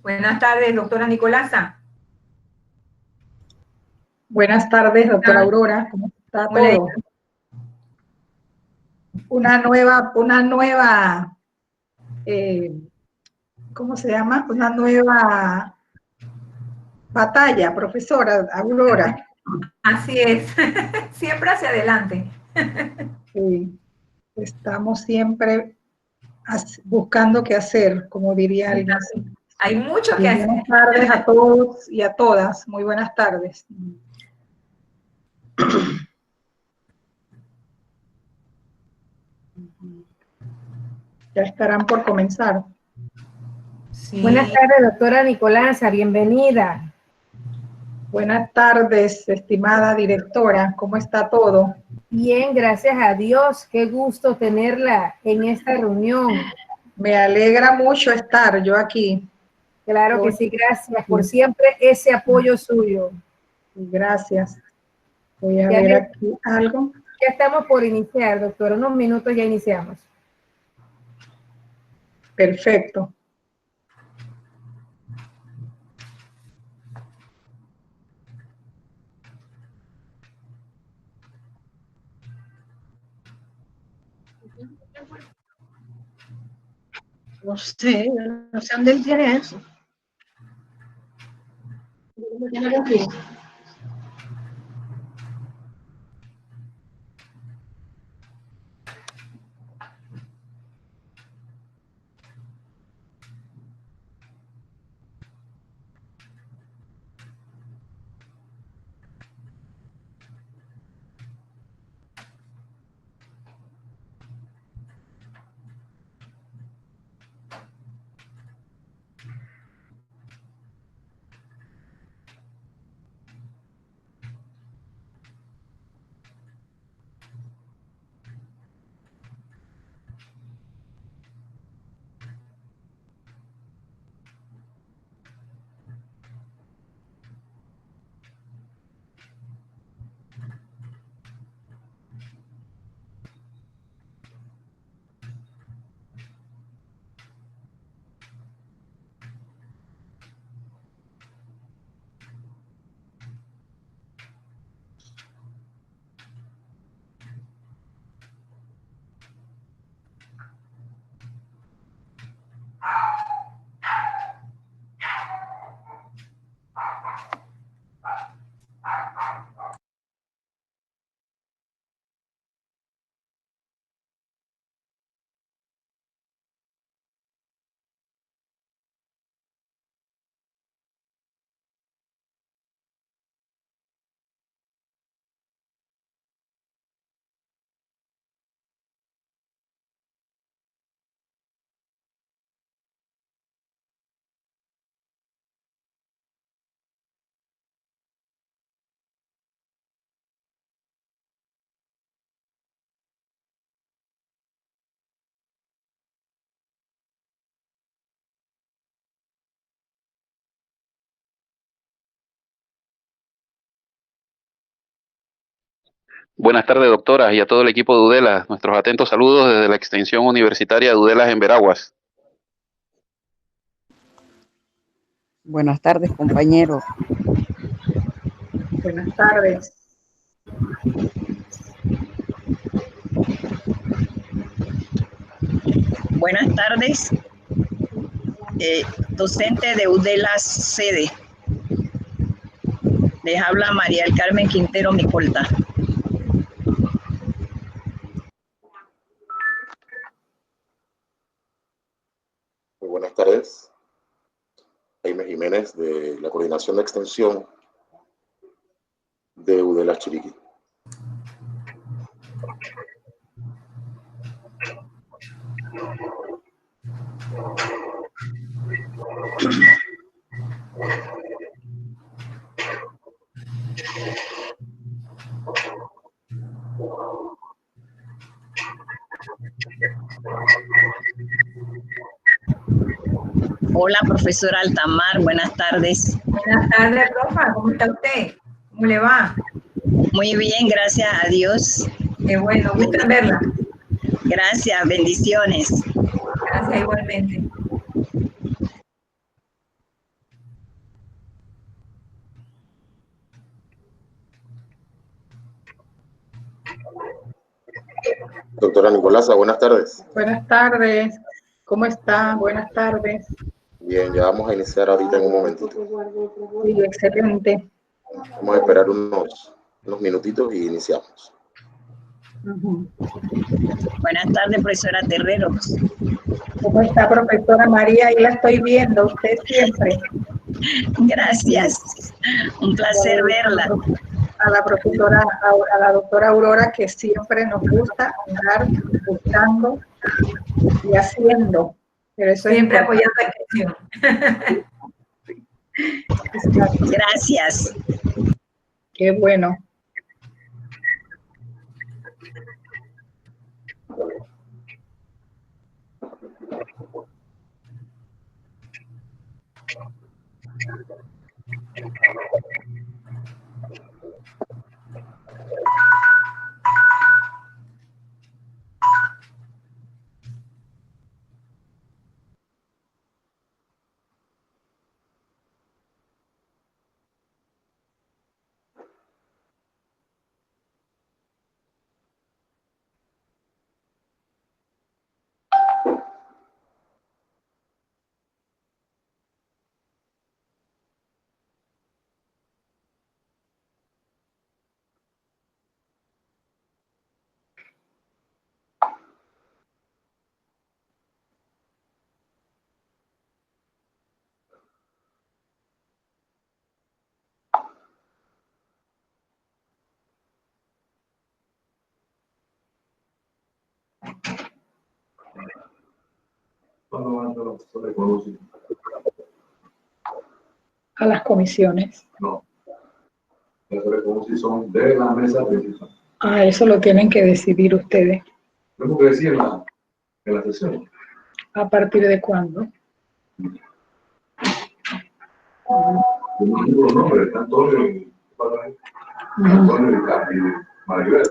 Buenas tardes, doctora Nicolasa. Buenas tardes, doctora Aurora. ¿Cómo está todo? Una nueva, ¿cómo se llama? Una nueva batalla, profesora Aurora. Así es, siempre hacia adelante. Sí, estamos siempre buscando qué hacer, como diría alguien. Hay mucho que hacer. Buenas tardes a todos y a todas. Muy buenas tardes. Ya estarán por comenzar. Sí. Buenas tardes, doctora Nicolasa, bienvenida. Buenas tardes, estimada directora, ¿cómo está todo? Bien, gracias a Dios, qué gusto tenerla en esta reunión. Me alegra mucho estar yo aquí. Claro que sí, gracias por siempre ese apoyo suyo. Gracias. Voy a ver aquí algo. Ya estamos por iniciar, doctora, unos minutos ya iniciamos. Perfecto. No sé dónde él tiene eso. Buenas tardes, doctoras, y a todo el equipo de UDELA. Nuestros atentos saludos desde la extensión universitaria de UDELA en Veraguas. Buenas tardes, compañeros. Buenas tardes. Buenas tardes, docente de UDELA sede. Les habla María del Carmen Quintero Micolta. Muy buenas tardes. Jaime Jiménez de la Coordinación de Extensión de UDELA Chiriquí. Hola, profesora Altamar, buenas tardes. Buenas tardes, profa, ¿cómo está usted? ¿Cómo le va? Muy bien, gracias a Dios. Qué bueno, gusto en verla. Gracias, bendiciones. Gracias igualmente. Doctora Nicolasa, buenas tardes. Buenas tardes. ¿Cómo está? Buenas tardes. Bien, ya vamos a iniciar ahorita en un momentito. Sí, excelente. Vamos a esperar unos minutitos y iniciamos. Buenas tardes, profesora Terreros. ¿Cómo está, profesora María? Ahí la estoy viendo, usted siempre. Gracias. Un placer verla. A la profesora, a la doctora Aurora, que siempre nos gusta andar buscando y haciendo. Pero eso Siempre es apoyando la extensión. Gracias. Qué bueno. A las comisiones. No. Las son de la mesa principal. Ah, eso lo tienen que decidir ustedes. Tenemos que decir en la sesión. ¿A partir de cuándo? Los nombres, Antonio y Maribel.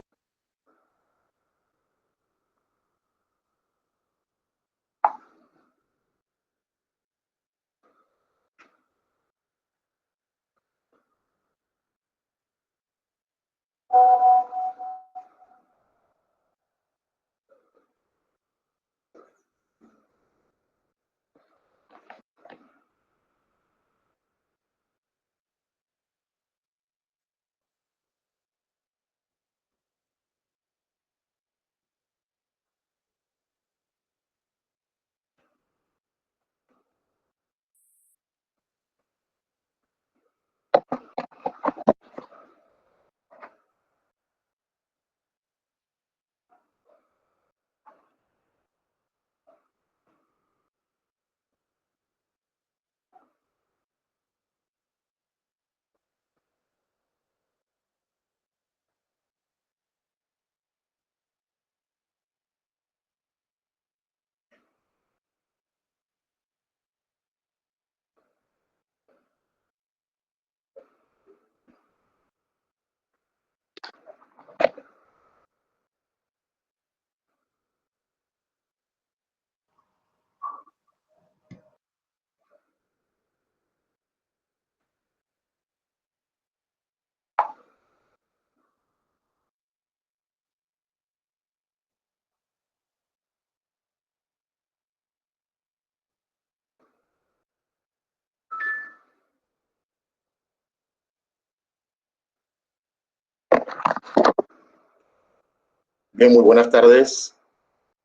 Bien, muy buenas tardes,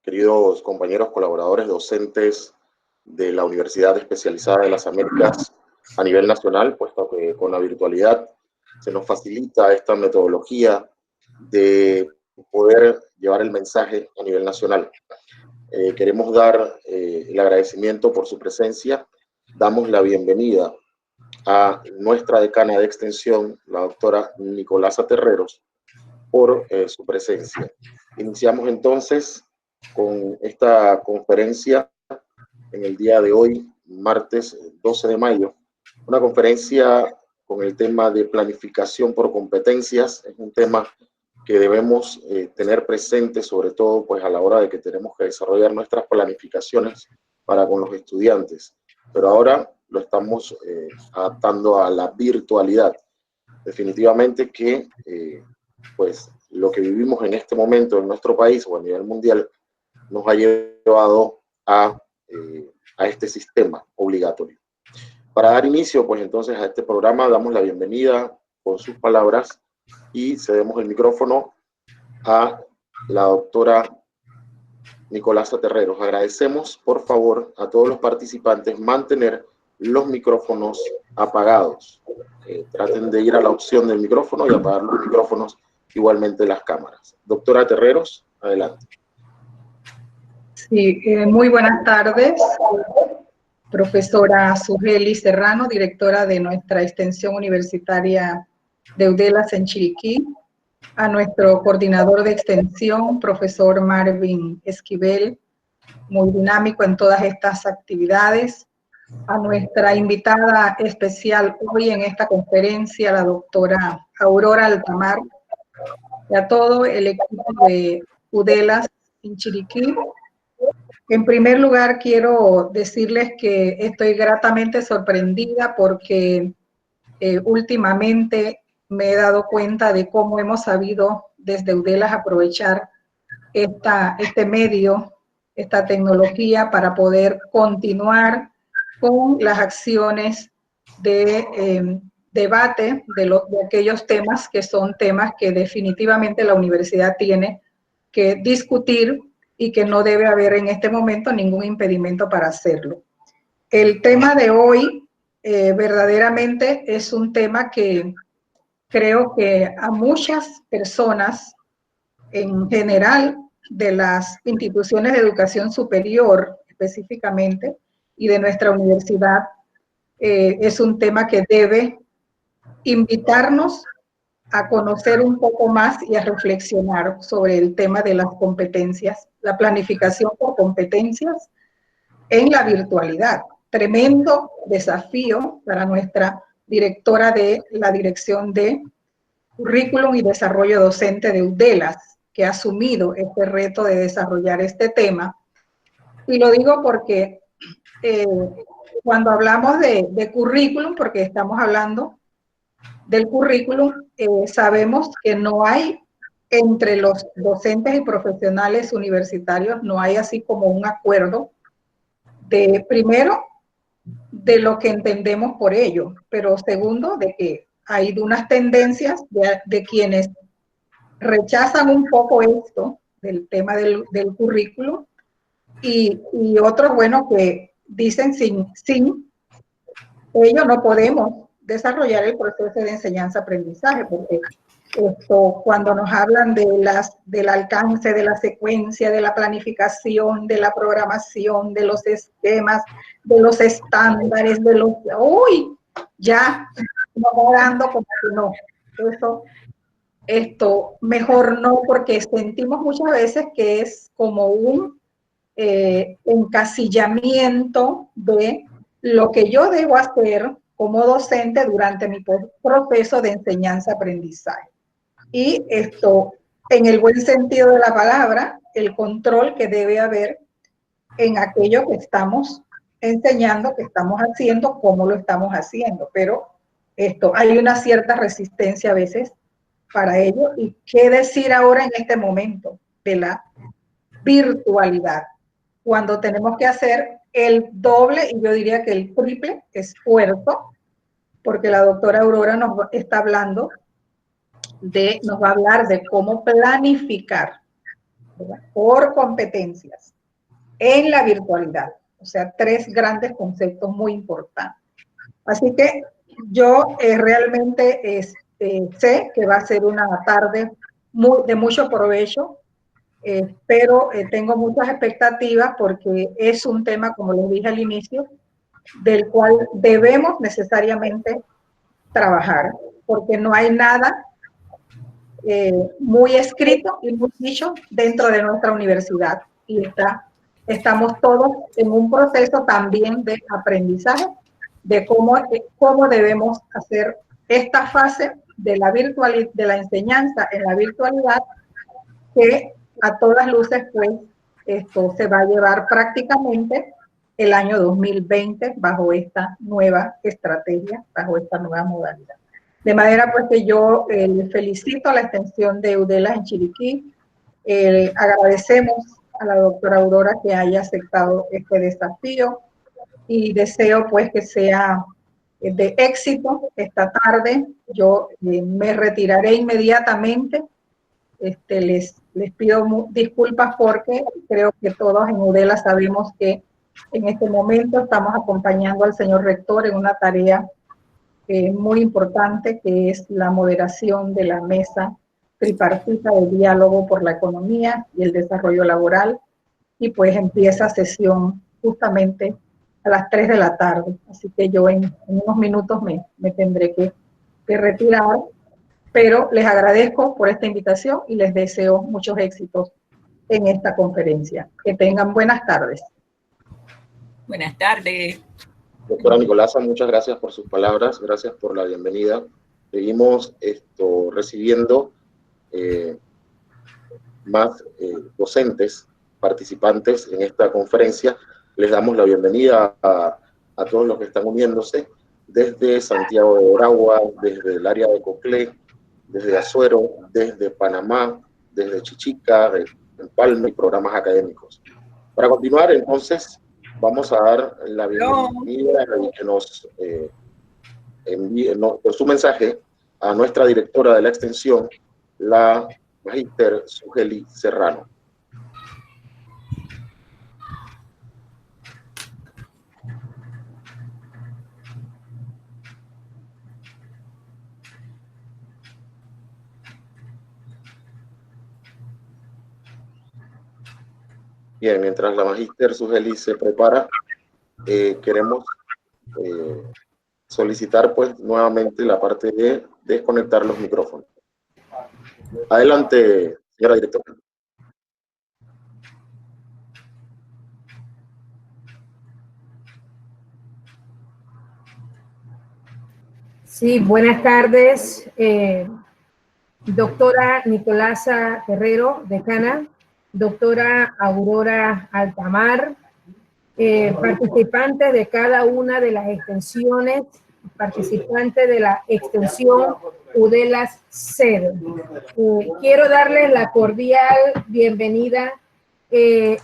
queridos compañeros, colaboradores, docentes de la Universidad Especializada de las Américas a nivel nacional, puesto que con la virtualidad se nos facilita esta metodología de poder llevar el mensaje a nivel nacional. Queremos dar el agradecimiento por su presencia. Damos la bienvenida a nuestra decana de extensión, la doctora Nicolasa Terreros, por su presencia. Iniciamos entonces con esta conferencia en el día de hoy, martes 12 de mayo, una conferencia con el tema de planificación por competencias. Es un tema que debemos tener presente, sobre todo pues a la hora de que tenemos que desarrollar nuestras planificaciones para con los estudiantes. Pero ahora lo estamos adaptando a la virtualidad. Definitivamente que pues lo que vivimos en este momento en nuestro país o a nivel mundial nos ha llevado a este sistema obligatorio. Para dar inicio, pues entonces a este programa damos la bienvenida con sus palabras y cedemos el micrófono a la doctora Nicolasa Terreros. Agradecemos, por favor, a todos los participantes mantener los micrófonos apagados. Traten de ir a la opción del micrófono y apagar los micrófonos, igualmente las cámaras. Doctora Terreros, adelante. Sí, muy buenas tardes, profesora Sugeli Serrano, directora de nuestra extensión universitaria de Udelas en Chiriquí, a nuestro coordinador de extensión, profesor Marvin Esquivel, muy dinámico en todas estas actividades, a nuestra invitada especial hoy en esta conferencia, la doctora Aurora Altamar, y a todo el equipo de Udelas en Chiriquí. En primer lugar, quiero decirles que estoy gratamente sorprendida porque últimamente me he dado cuenta de cómo hemos sabido desde Udelas aprovechar este medio, esta tecnología para poder continuar con las acciones de debate de aquellos temas que son temas que definitivamente la universidad tiene que discutir y que no debe haber en este momento ningún impedimento para hacerlo. El tema de hoy verdaderamente es un tema que creo que a muchas personas en general de las instituciones de educación superior específicamente y de nuestra universidad es un tema que debe invitarnos a conocer un poco más y a reflexionar sobre el tema de las competencias, la planificación por competencias en la virtualidad. Tremendo desafío para nuestra directora de la Dirección de Currículum y Desarrollo Docente de Udelas, que ha asumido este reto de desarrollar este tema. Y lo digo porque cuando hablamos de currículum, porque estamos hablando del currículum, sabemos que no hay entre los docentes y profesionales universitarios, no hay así como un acuerdo de, primero, de lo que entendemos por ello, pero segundo, de que hay unas tendencias de quienes rechazan un poco esto del tema del currículum y otros, bueno, que dicen sin ello no podemos desarrollar el proceso de enseñanza-aprendizaje, porque cuando nos hablan del alcance, de la secuencia, de la planificación, de la programación, de los esquemas, de los estándares, de los... ¡Uy! Ya nos va dando como que no. Esto mejor no, porque sentimos muchas veces que es como un encasillamiento de lo que yo debo hacer como docente durante mi proceso de enseñanza-aprendizaje. Y esto, en el buen sentido de la palabra, el control que debe haber en aquello que estamos enseñando, que estamos haciendo, cómo lo estamos haciendo. Pero hay una cierta resistencia a veces para ello. ¿Y qué decir ahora en este momento de la virtualidad? Cuando tenemos que hacer el doble, y yo diría que el triple esfuerzo, porque la doctora Aurora nos está hablando nos va a hablar de cómo planificar, ¿verdad?, por competencias en la virtualidad. O sea, 3 grandes conceptos muy importantes. Así que yo realmente sé que va a ser una tarde de mucho provecho, pero tengo muchas expectativas porque es un tema, como les dije al inicio, del cual debemos necesariamente trabajar, porque no hay nada muy escrito y muy dicho dentro de nuestra universidad, y estamos todos en un proceso también de aprendizaje de cómo debemos hacer esta fase de la enseñanza en la virtualidad, que a todas luces pues esto se va a llevar prácticamente el año 2020 bajo esta nueva estrategia, bajo esta nueva modalidad. De manera pues que yo felicito a la extensión de UDELA en Chiriquí. Agradecemos a la doctora Aurora que haya aceptado este desafío y deseo pues que sea de éxito esta tarde. Yo me retiraré inmediatamente. Les pido disculpas porque creo que todos en UDELA sabemos que en este momento estamos acompañando al señor rector en una tarea muy importante, que es la moderación de la mesa tripartita de diálogo por la economía y el desarrollo laboral, y pues empieza sesión justamente a las 3 de la tarde, así que yo en unos minutos me tendré que retirar, pero les agradezco por esta invitación y les deseo muchos éxitos en esta conferencia. Que tengan buenas tardes. Buenas tardes. Doctora Nicolasa, muchas gracias por sus palabras, gracias por la bienvenida. Seguimos recibiendo más docentes participantes en esta conferencia. Les damos la bienvenida a todos los que están uniéndose desde Santiago de Veragua, desde el área de Coclé, desde Azuero, desde Panamá, desde Chichica, de Empalme y programas académicos. Para continuar, entonces, vamos a dar la bienvenida y que nos envíe por su mensaje a nuestra directora de la extensión, la magíster Sugeli Serrano. Bien, mientras la magíster Sugeli se prepara, queremos solicitar pues nuevamente la parte de desconectar los micrófonos. Adelante, señora directora. Sí, buenas tardes, doctora Nicolasa Herrero, decana, doctora Aurora Altamar, participantes de cada una de las extensiones, participantes de la extensión UDELAS sede. Quiero darles la cordial bienvenida en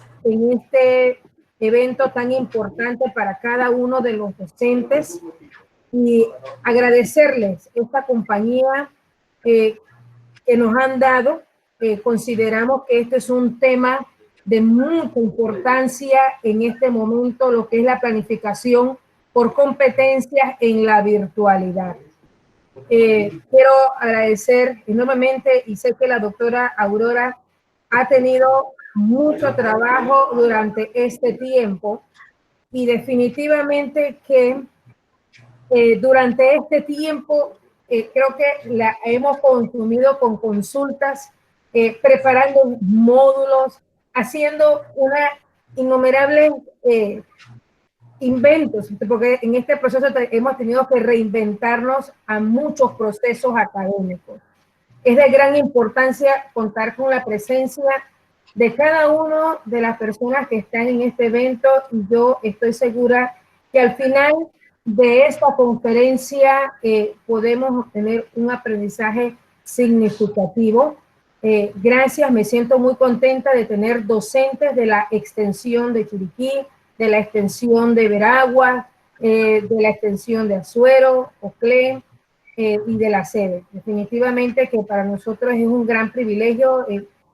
este evento tan importante para cada uno de los docentes y agradecerles esta compañía que nos han dado. Consideramos que este es un tema de mucha importancia en este momento, lo que es la planificación por competencias en la virtualidad. Quiero agradecer enormemente, y sé que la doctora Aurora ha tenido mucho trabajo durante este tiempo, y definitivamente que durante este tiempo creo que la hemos consumido con consultas, preparando módulos, haciendo una innumerables inventos, porque en este proceso hemos tenido que reinventarnos a muchos procesos académicos. Es de gran importancia contar con la presencia de cada una de las personas que están en este evento, y yo estoy segura que al final de esta conferencia podemos obtener un aprendizaje significativo. Gracias, me siento muy contenta de tener docentes de la extensión de Chiriquí, de la extensión de Veragua, de la extensión de Azuero, Coclé y de la sede. Definitivamente que para nosotros es un gran privilegio.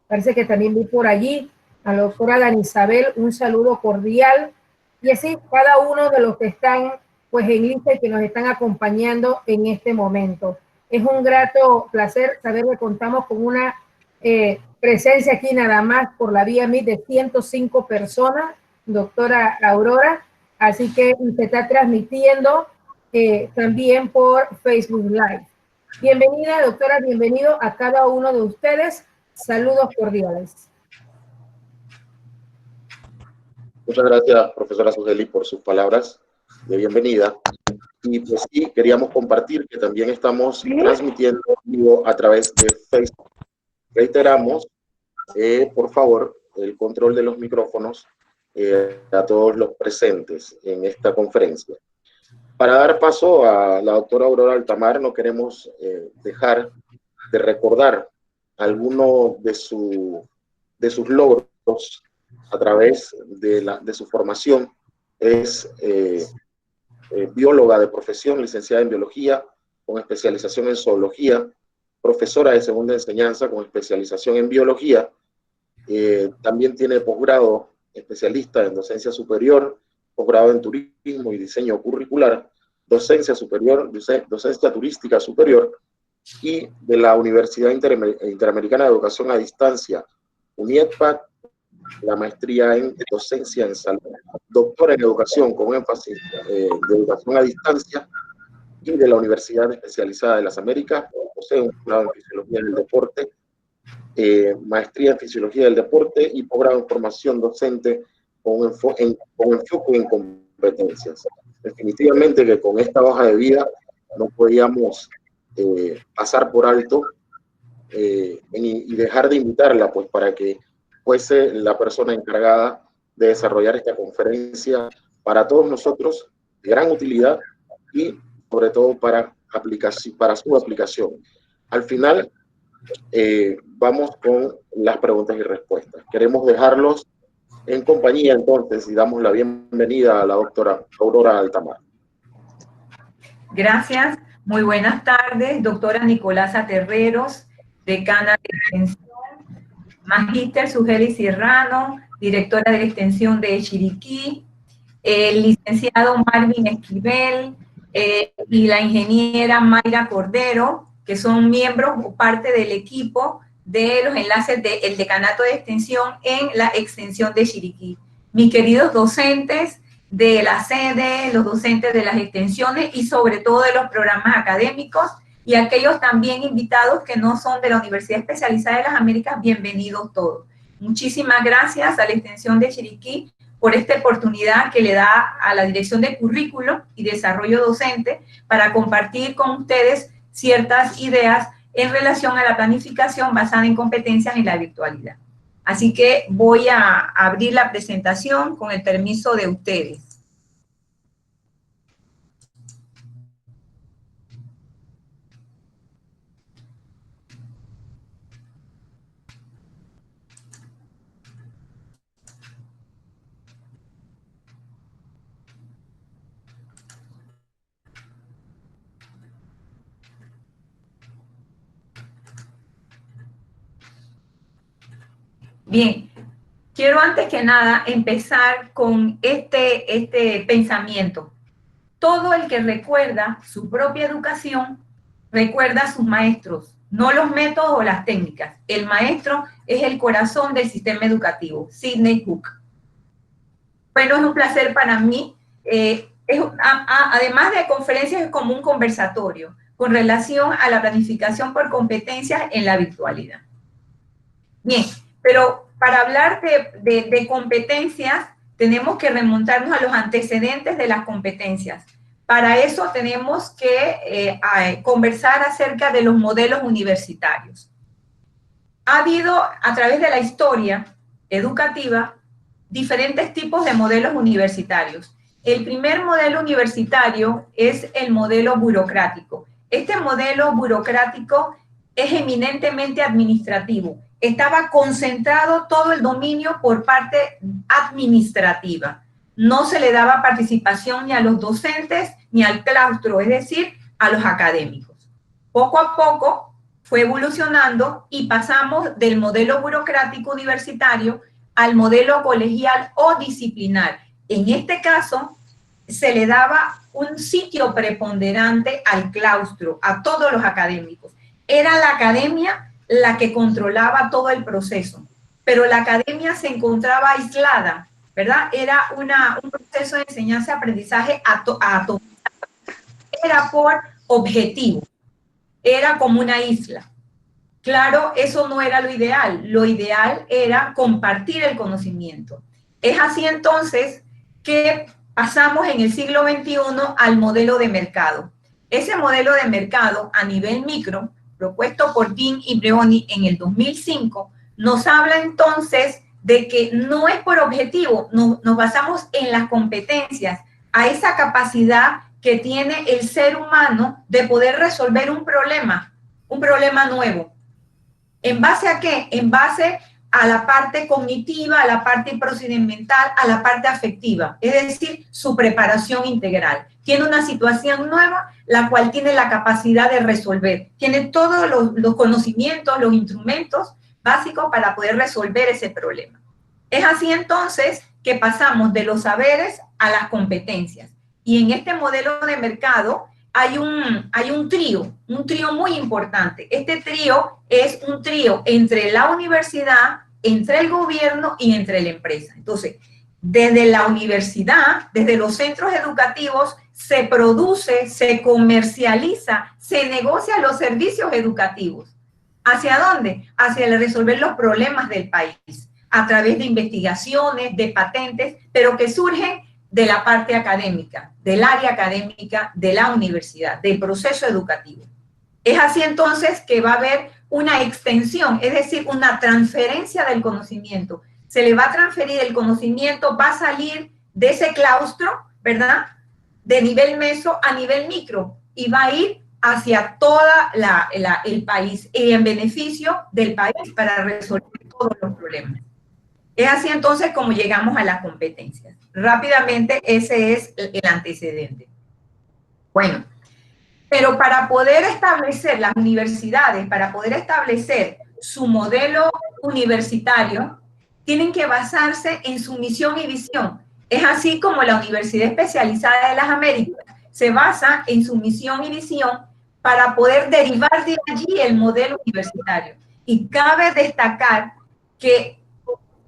Parece que también vi por allí a la doctora Dani Isabel, un saludo cordial, y así cada uno de los que están pues en lista y que nos están acompañando en este momento. Es un grato placer saber que contamos con una presencia aquí nada más por la vía Meet de 105 personas, doctora Aurora, así que se está transmitiendo también por Facebook Live. Bienvenida, doctora, bienvenido a cada uno de ustedes. Saludos cordiales. Muchas gracias, profesora Sugeli, por sus palabras de bienvenida. Y pues sí, queríamos compartir que también estamos transmitiendo a través de Facebook. Reiteramos, por favor, el control de los micrófonos a todos los presentes en esta conferencia. Para dar paso a la doctora Aurora Altamar, no queremos dejar de recordar algunos de sus logros a través de su formación. Es bióloga de profesión, licenciada en biología, con especialización en zoología, profesora de segunda enseñanza con especialización en biología. También tiene posgrado especialista en docencia superior, posgrado en turismo y diseño curricular, docencia superior, docencia turística superior, y de la Universidad Interamericana de Educación a Distancia, UNIEDPAD, la maestría en docencia en salud, doctora en educación con énfasis de educación a distancia, y de la Universidad Especializada de las Américas, posee un posgrado en Fisiología del Deporte, maestría en Fisiología del Deporte y posgrado en formación docente con enfoque en competencias. Definitivamente que con esta hoja de vida no podíamos pasar por alto y dejar de invitarla, pues, para que fuese la persona encargada de desarrollar esta conferencia para todos nosotros, de gran utilidad y sobre todo para su aplicación. Al final, vamos con las preguntas y respuestas. Queremos dejarlos en compañía entonces y damos la bienvenida a la doctora Aurora Altamar. Gracias. Muy buenas tardes, doctora Nicolasa Terreros, decana de Extensión, magíster Sugeli Serrano, directora de la Extensión de Chiriquí, el licenciado Marvin Esquivel y la ingeniera Mayra Cordero, que son miembros o parte del equipo de los enlaces del Decanato de Extensión en la Extensión de Chiriquí. Mis queridos docentes de la sede, los docentes de las extensiones y sobre todo de los programas académicos y aquellos también invitados que no son de la Universidad Especializada de las Américas, bienvenidos todos. Muchísimas gracias a la Extensión de Chiriquí por esta oportunidad que le da a la Dirección de Currículo y Desarrollo Docente para compartir con ustedes ciertas ideas en relación a la planificación basada en competencias en la virtualidad. Así que voy a abrir la presentación con el permiso de ustedes. Bien, quiero antes que nada empezar con este pensamiento. Todo el que recuerda su propia educación, recuerda a sus maestros, no los métodos o las técnicas. El maestro es el corazón del sistema educativo, Sidney Hook. Bueno, es un placer para mí. Además de conferencias, es como un conversatorio con relación a la planificación por competencias en la virtualidad. Bien. Pero para hablar de competencias, tenemos que remontarnos a los antecedentes de las competencias. Para eso tenemos que conversar acerca de los modelos universitarios. Ha habido, a través de la historia educativa, diferentes tipos de modelos universitarios. El primer modelo universitario es el modelo burocrático. Este modelo burocrático es eminentemente administrativo. Estaba concentrado todo el dominio por parte administrativa. No se le daba participación ni a los docentes ni al claustro, es decir, a los académicos. Poco a poco fue evolucionando y pasamos del modelo burocrático universitario al modelo colegial o disciplinar. En este caso, se le daba un sitio preponderante al claustro, a todos los académicos. Era la academia la que controlaba todo el proceso, pero la academia se encontraba aislada, ¿verdad? Era un proceso de enseñanza-aprendizaje atomizado. Era por objetivo, era como una isla. Claro, eso no era lo ideal era compartir el conocimiento. Es así entonces que pasamos en el siglo XXI al modelo de mercado. Ese modelo de mercado a nivel micro, propuesto por Dean y Breoni en el 2005, nos habla entonces de que no es por objetivo, nos basamos en las competencias, a esa capacidad que tiene el ser humano de poder resolver un problema nuevo. ¿En base a qué? En base a la parte cognitiva, a la parte procedimental, a la parte afectiva, es decir, su preparación integral. Tiene una situación nueva, la cual tiene la capacidad de resolver. Tiene todos los conocimientos, los instrumentos básicos para poder resolver ese problema. Es así entonces que pasamos de los saberes a las competencias. Y en este modelo de mercado hay un trío muy importante. Este trío es un trío entre la universidad, entre el gobierno y entre la empresa. Entonces, desde la universidad, desde los centros educativos, se produce, se comercializa, se negocia los servicios educativos. ¿Hacia dónde? Hacia el resolver los problemas del país, a través de investigaciones, de patentes, pero que surgen de la parte académica, del área académica de la universidad, del proceso educativo. Es así entonces que va a haber una extensión, es decir, una transferencia del conocimiento. Se le va a transferir el conocimiento, va a salir de ese claustro, ¿verdad?, de nivel meso a nivel micro, y va a ir hacia todo el país y en beneficio del país para resolver todos los problemas. Es así entonces como llegamos a las competencias. Rápidamente, ese es el antecedente. Bueno, pero para poder establecer las universidades, para poder establecer su modelo universitario, tienen que basarse en su misión y visión. Es así como la Universidad Especializada de las Américas se basa en su misión y visión para poder derivar de allí el modelo universitario. Y cabe destacar que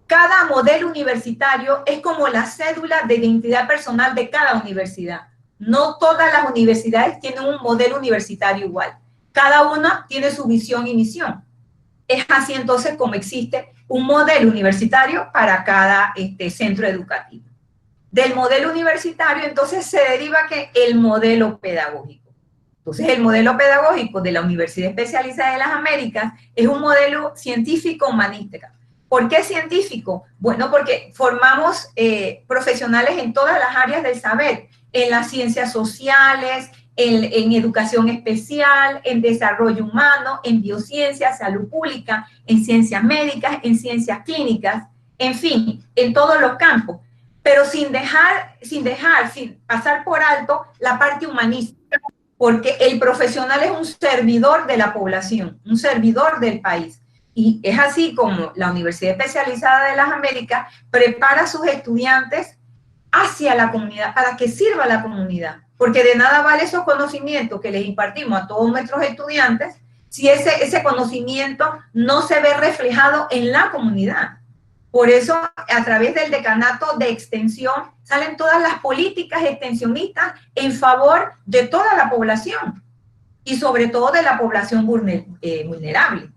cada modelo universitario es como la cédula de identidad personal de cada universidad. No todas las universidades tienen un modelo universitario igual. Cada una tiene su visión y misión. Es así entonces como existe un modelo universitario para cada centro educativo. Del modelo universitario entonces se deriva que el modelo pedagógico. Entonces el modelo pedagógico de la Universidad Especializada de las Américas es un modelo científico-humanístico. ¿Por qué científico? Bueno, porque formamos profesionales en todas las áreas del saber, en las ciencias sociales, en educación especial, en desarrollo humano, en biociencias, salud pública, en ciencias médicas, en ciencias clínicas, en fin, en todos los campos, pero sin pasar por alto la parte humanística, porque el profesional es un servidor de la población, un servidor del país. Y es así como la Universidad Especializada de las Américas prepara a sus estudiantes hacia la comunidad, para que sirva a la comunidad. Porque de nada vale esos conocimientos que les impartimos a todos nuestros estudiantes si ese conocimiento no se ve reflejado en la comunidad. Por eso, a través del decanato de extensión, salen todas las políticas extensionistas en favor de toda la población y sobre todo de la población vulnerable.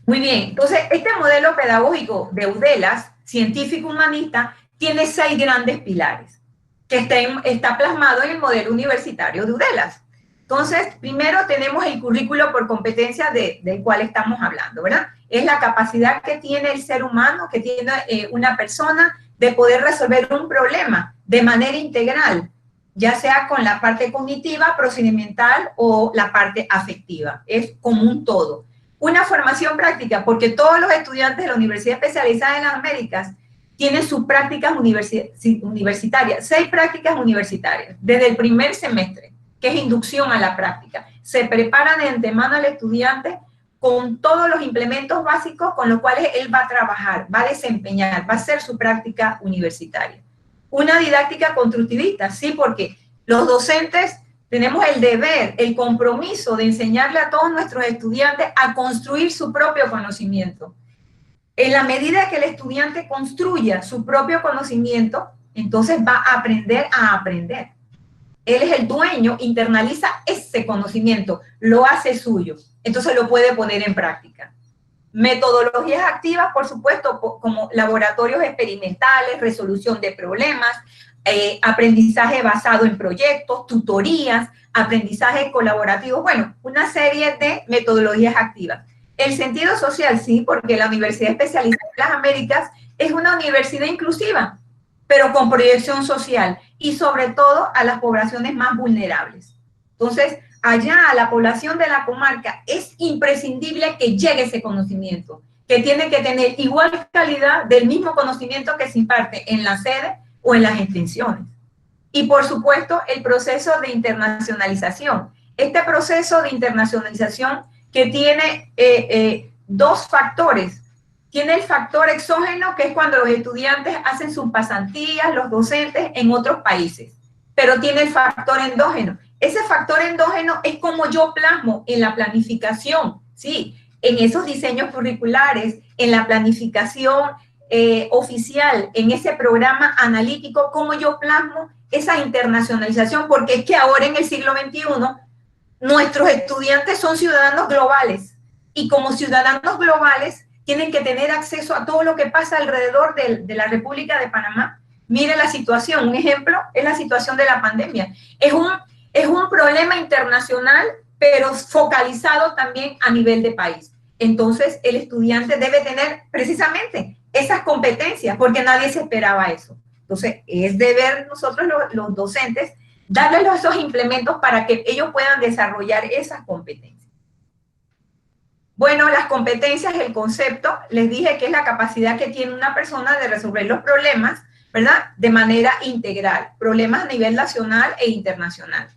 Muy bien, entonces este modelo pedagógico de UDELAS, científico-humanista, tiene 6 grandes pilares que está plasmado en el modelo universitario de UDELAS. Entonces, primero tenemos el currículo por competencia del cual estamos hablando, ¿verdad? Es la capacidad que tiene el ser humano, que tiene una persona de poder resolver un problema de manera integral, ya sea con la parte cognitiva, procedimental o la parte afectiva. Es como un todo. Una formación práctica, porque todos los estudiantes de la Universidad Especializada en las Américas tienen sus prácticas universitarias, 6 prácticas universitarias, desde el primer semestre, que es inducción a la práctica. Se prepara de antemano al estudiante con todos los implementos básicos con los cuales él va a trabajar, va a desempeñar, va a hacer su práctica universitaria. Una didáctica constructivista, sí, porque los docentes tenemos el deber, el compromiso de enseñarle a todos nuestros estudiantes a construir su propio conocimiento. En la medida que el estudiante construya su propio conocimiento, entonces va a aprender a aprender. Él es el dueño, internaliza ese conocimiento, lo hace suyo, entonces lo puede poner en práctica. Metodologías activas, por supuesto, como laboratorios experimentales, resolución de problemas, aprendizaje basado en proyectos, tutorías, aprendizaje colaborativo, bueno, una serie de metodologías activas. El sentido social, sí, porque la Universidad Especializada de las Américas es una universidad inclusiva. pero con proyección social y sobre todo a las poblaciones más vulnerables. Entonces, allá a la población de la comarca es imprescindible que llegue ese conocimiento, que tiene que tener igual calidad del mismo conocimiento que se imparte en la sede o en las extensiones. Y por supuesto, el proceso de internacionalización. Este proceso de internacionalización que tiene dos factores. Tiene el factor exógeno, que es cuando los estudiantes hacen sus pasantías, los docentes en otros países. Pero tiene el factor endógeno. Ese factor endógeno es como yo plasmo en la planificación, ¿sí? En esos diseños curriculares, en la planificación oficial, en ese programa analítico, cómo yo plasmo esa internacionalización, porque es que ahora en el siglo XXI nuestros estudiantes son ciudadanos globales y como ciudadanos globales tienen que tener acceso a todo lo que pasa alrededor de la República de Panamá. Mire la situación, un ejemplo es la situación de la pandemia. Es un problema internacional, pero focalizado también a nivel de país. Entonces, el estudiante debe tener precisamente esas competencias, porque nadie se esperaba eso. Entonces, es deber nosotros los docentes darles esos implementos para que ellos puedan desarrollar esas competencias. Bueno, las competencias, el concepto, les dije que es la capacidad que tiene una persona de resolver los problemas, ¿verdad? De manera integral, problemas a nivel nacional e internacional.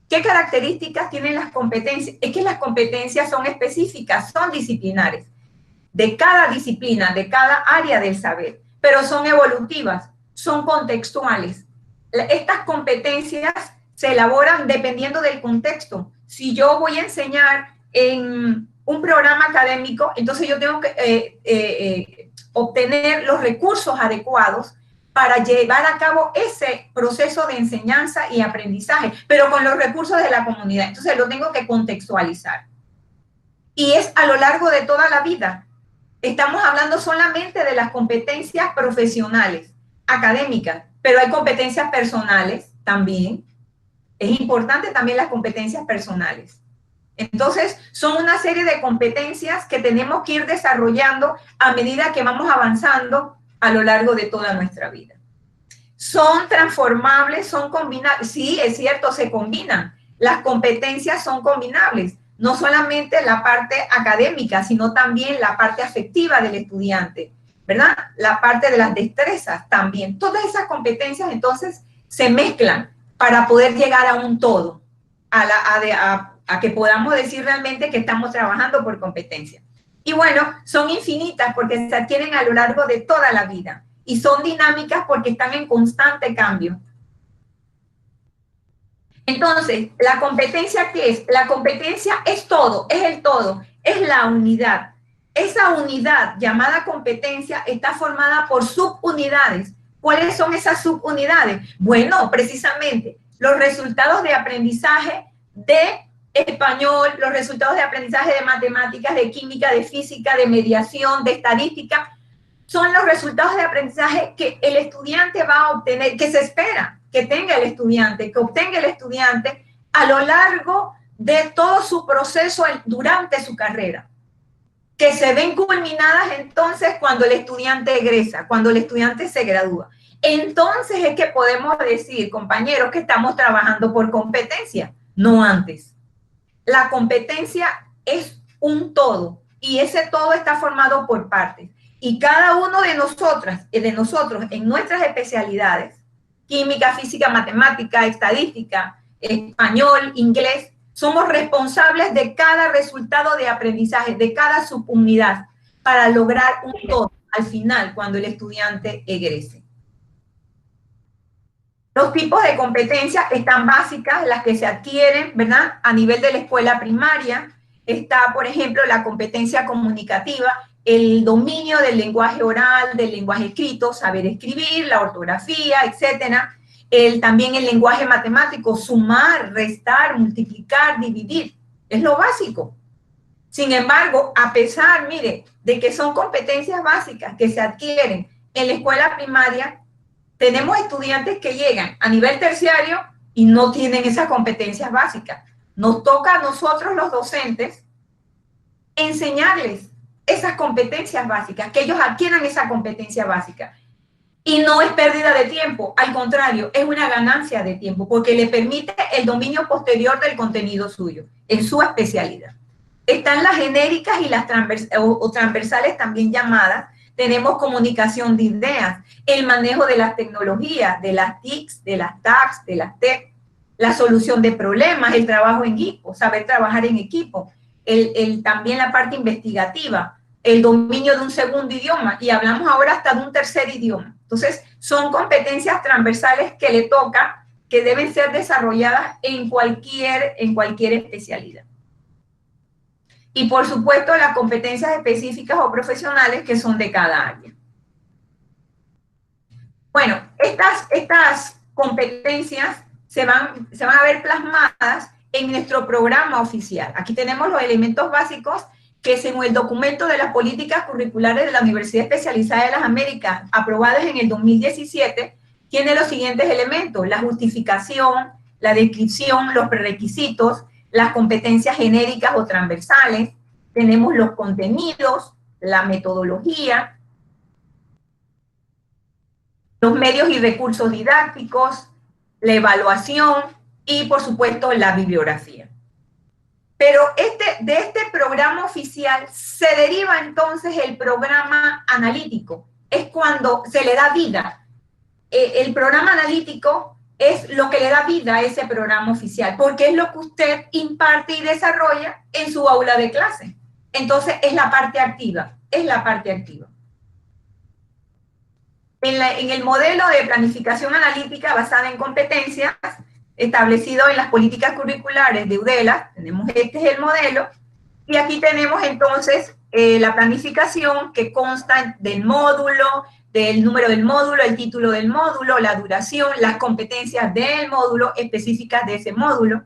¿Qué características tienen las competencias? Es que las competencias son específicas, son disciplinares, de cada disciplina, de cada área del saber, pero son evolutivas, son contextuales. Estas competencias se elaboran dependiendo del contexto. Si yo voy a enseñar en un programa académico, entonces yo tengo que obtener los recursos adecuados para llevar a cabo ese proceso de enseñanza y aprendizaje, pero con los recursos de la comunidad. Entonces lo tengo que contextualizar. Y es a lo largo de toda la vida. Estamos hablando solamente de las competencias profesionales, académicas, pero hay competencias personales también. Es importante también las competencias personales. Entonces, son una serie de competencias que tenemos que ir desarrollando a medida que vamos avanzando a lo largo de toda nuestra vida. Son transformables, son combinables. Sí, es cierto, se combinan. Las competencias son combinables. No solamente la parte académica, sino también la parte afectiva del estudiante, ¿verdad? La parte de las destrezas también. Todas esas competencias, entonces, se mezclan para poder llegar a un todo, a que podamos decir realmente que estamos trabajando por competencia. Y bueno, son infinitas porque se adquieren a lo largo de toda la vida y son dinámicas porque están en constante cambio. Entonces, ¿la competencia qué es? La competencia es todo, es el todo, es la unidad. Esa unidad llamada competencia está formada por subunidades. ¿Cuáles son esas subunidades? Bueno, precisamente los resultados de aprendizaje de español, los resultados de aprendizaje de matemáticas, de química, de física, de mediación, de estadística, son los resultados de aprendizaje que el estudiante va a obtener, que se espera que tenga el estudiante, que obtenga el estudiante a lo largo de todo su proceso durante su carrera, que se ven culminadas entonces cuando el estudiante egresa, cuando el estudiante se gradúa. Entonces es que podemos decir, compañeros, que estamos trabajando por competencia, no antes. La competencia es un todo y ese todo está formado por partes. Y cada uno de nosotros en nuestras especialidades, química, física, matemática, estadística, español, inglés, somos responsables de cada resultado de aprendizaje, de cada subunidad, para lograr un todo al final, cuando el estudiante egrese. Los tipos de competencias están básicas, las que se adquieren, ¿verdad? A nivel de la escuela primaria, está, por ejemplo, la competencia comunicativa, el dominio del lenguaje oral, del lenguaje escrito, saber escribir, la ortografía, etcétera. También el lenguaje matemático, sumar, restar, multiplicar, dividir, es lo básico. Sin embargo, a pesar, mire, de que son competencias básicas que se adquieren en la escuela primaria, tenemos estudiantes que llegan a nivel terciario y no tienen esas competencias básicas. Nos toca a nosotros los docentes enseñarles esas competencias básicas, que ellos adquieran esa competencia básica. Y no es pérdida de tiempo, al contrario, es una ganancia de tiempo, porque le permite el dominio posterior del contenido suyo, en su especialidad. Están las genéricas y las transversales también llamadas. Tenemos comunicación de ideas, el manejo de las tecnologías, de las TICs, de las TACs, de las TEC, la solución de problemas, el trabajo en equipo, saber trabajar en equipo, también la parte investigativa, el dominio de un segundo idioma, y hablamos ahora hasta de un tercer idioma. Entonces, son competencias transversales que le toca, que deben ser desarrolladas en cualquier especialidad. Y por supuesto, las competencias específicas o profesionales que son de cada área. Bueno, estas competencias se van a ver plasmadas en nuestro programa oficial. Aquí tenemos los elementos básicos que según el documento de las políticas curriculares de la Universidad Especializada de las Américas, aprobadas en el 2017, tiene los siguientes elementos: la justificación, la descripción, los prerequisitos, las competencias genéricas o transversales, tenemos los contenidos, la metodología, los medios y recursos didácticos, la evaluación y, por supuesto, la bibliografía. Pero de este programa oficial se deriva entonces el programa analítico. Es cuando se le da vida. El programa analítico es lo que le da vida a ese programa oficial, porque es lo que usted imparte y desarrolla en su aula de clase. Entonces es la parte activa, En el modelo de planificación analítica basada en competencias, establecido en las políticas curriculares de UDELA, este es el modelo, y aquí tenemos entonces la planificación que consta del módulo, del número del módulo, el título del módulo, la duración, las competencias del módulo específicas de ese módulo,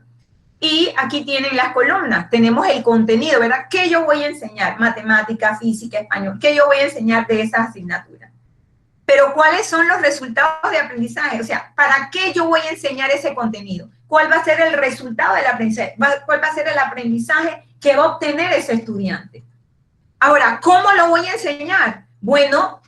y aquí tienen las columnas, tenemos el contenido, ¿verdad? ¿Qué yo voy a enseñar? Matemática, física, español, ¿qué yo voy a enseñar de esas asignaturas? Pero ¿cuáles son los resultados de aprendizaje? O sea, ¿para qué yo voy a enseñar ese contenido? ¿Cuál va a ser el resultado del aprendizaje? ¿Cuál va a ser el aprendizaje que va a obtener ese estudiante? Ahora, ¿cómo lo voy a enseñar? Bueno,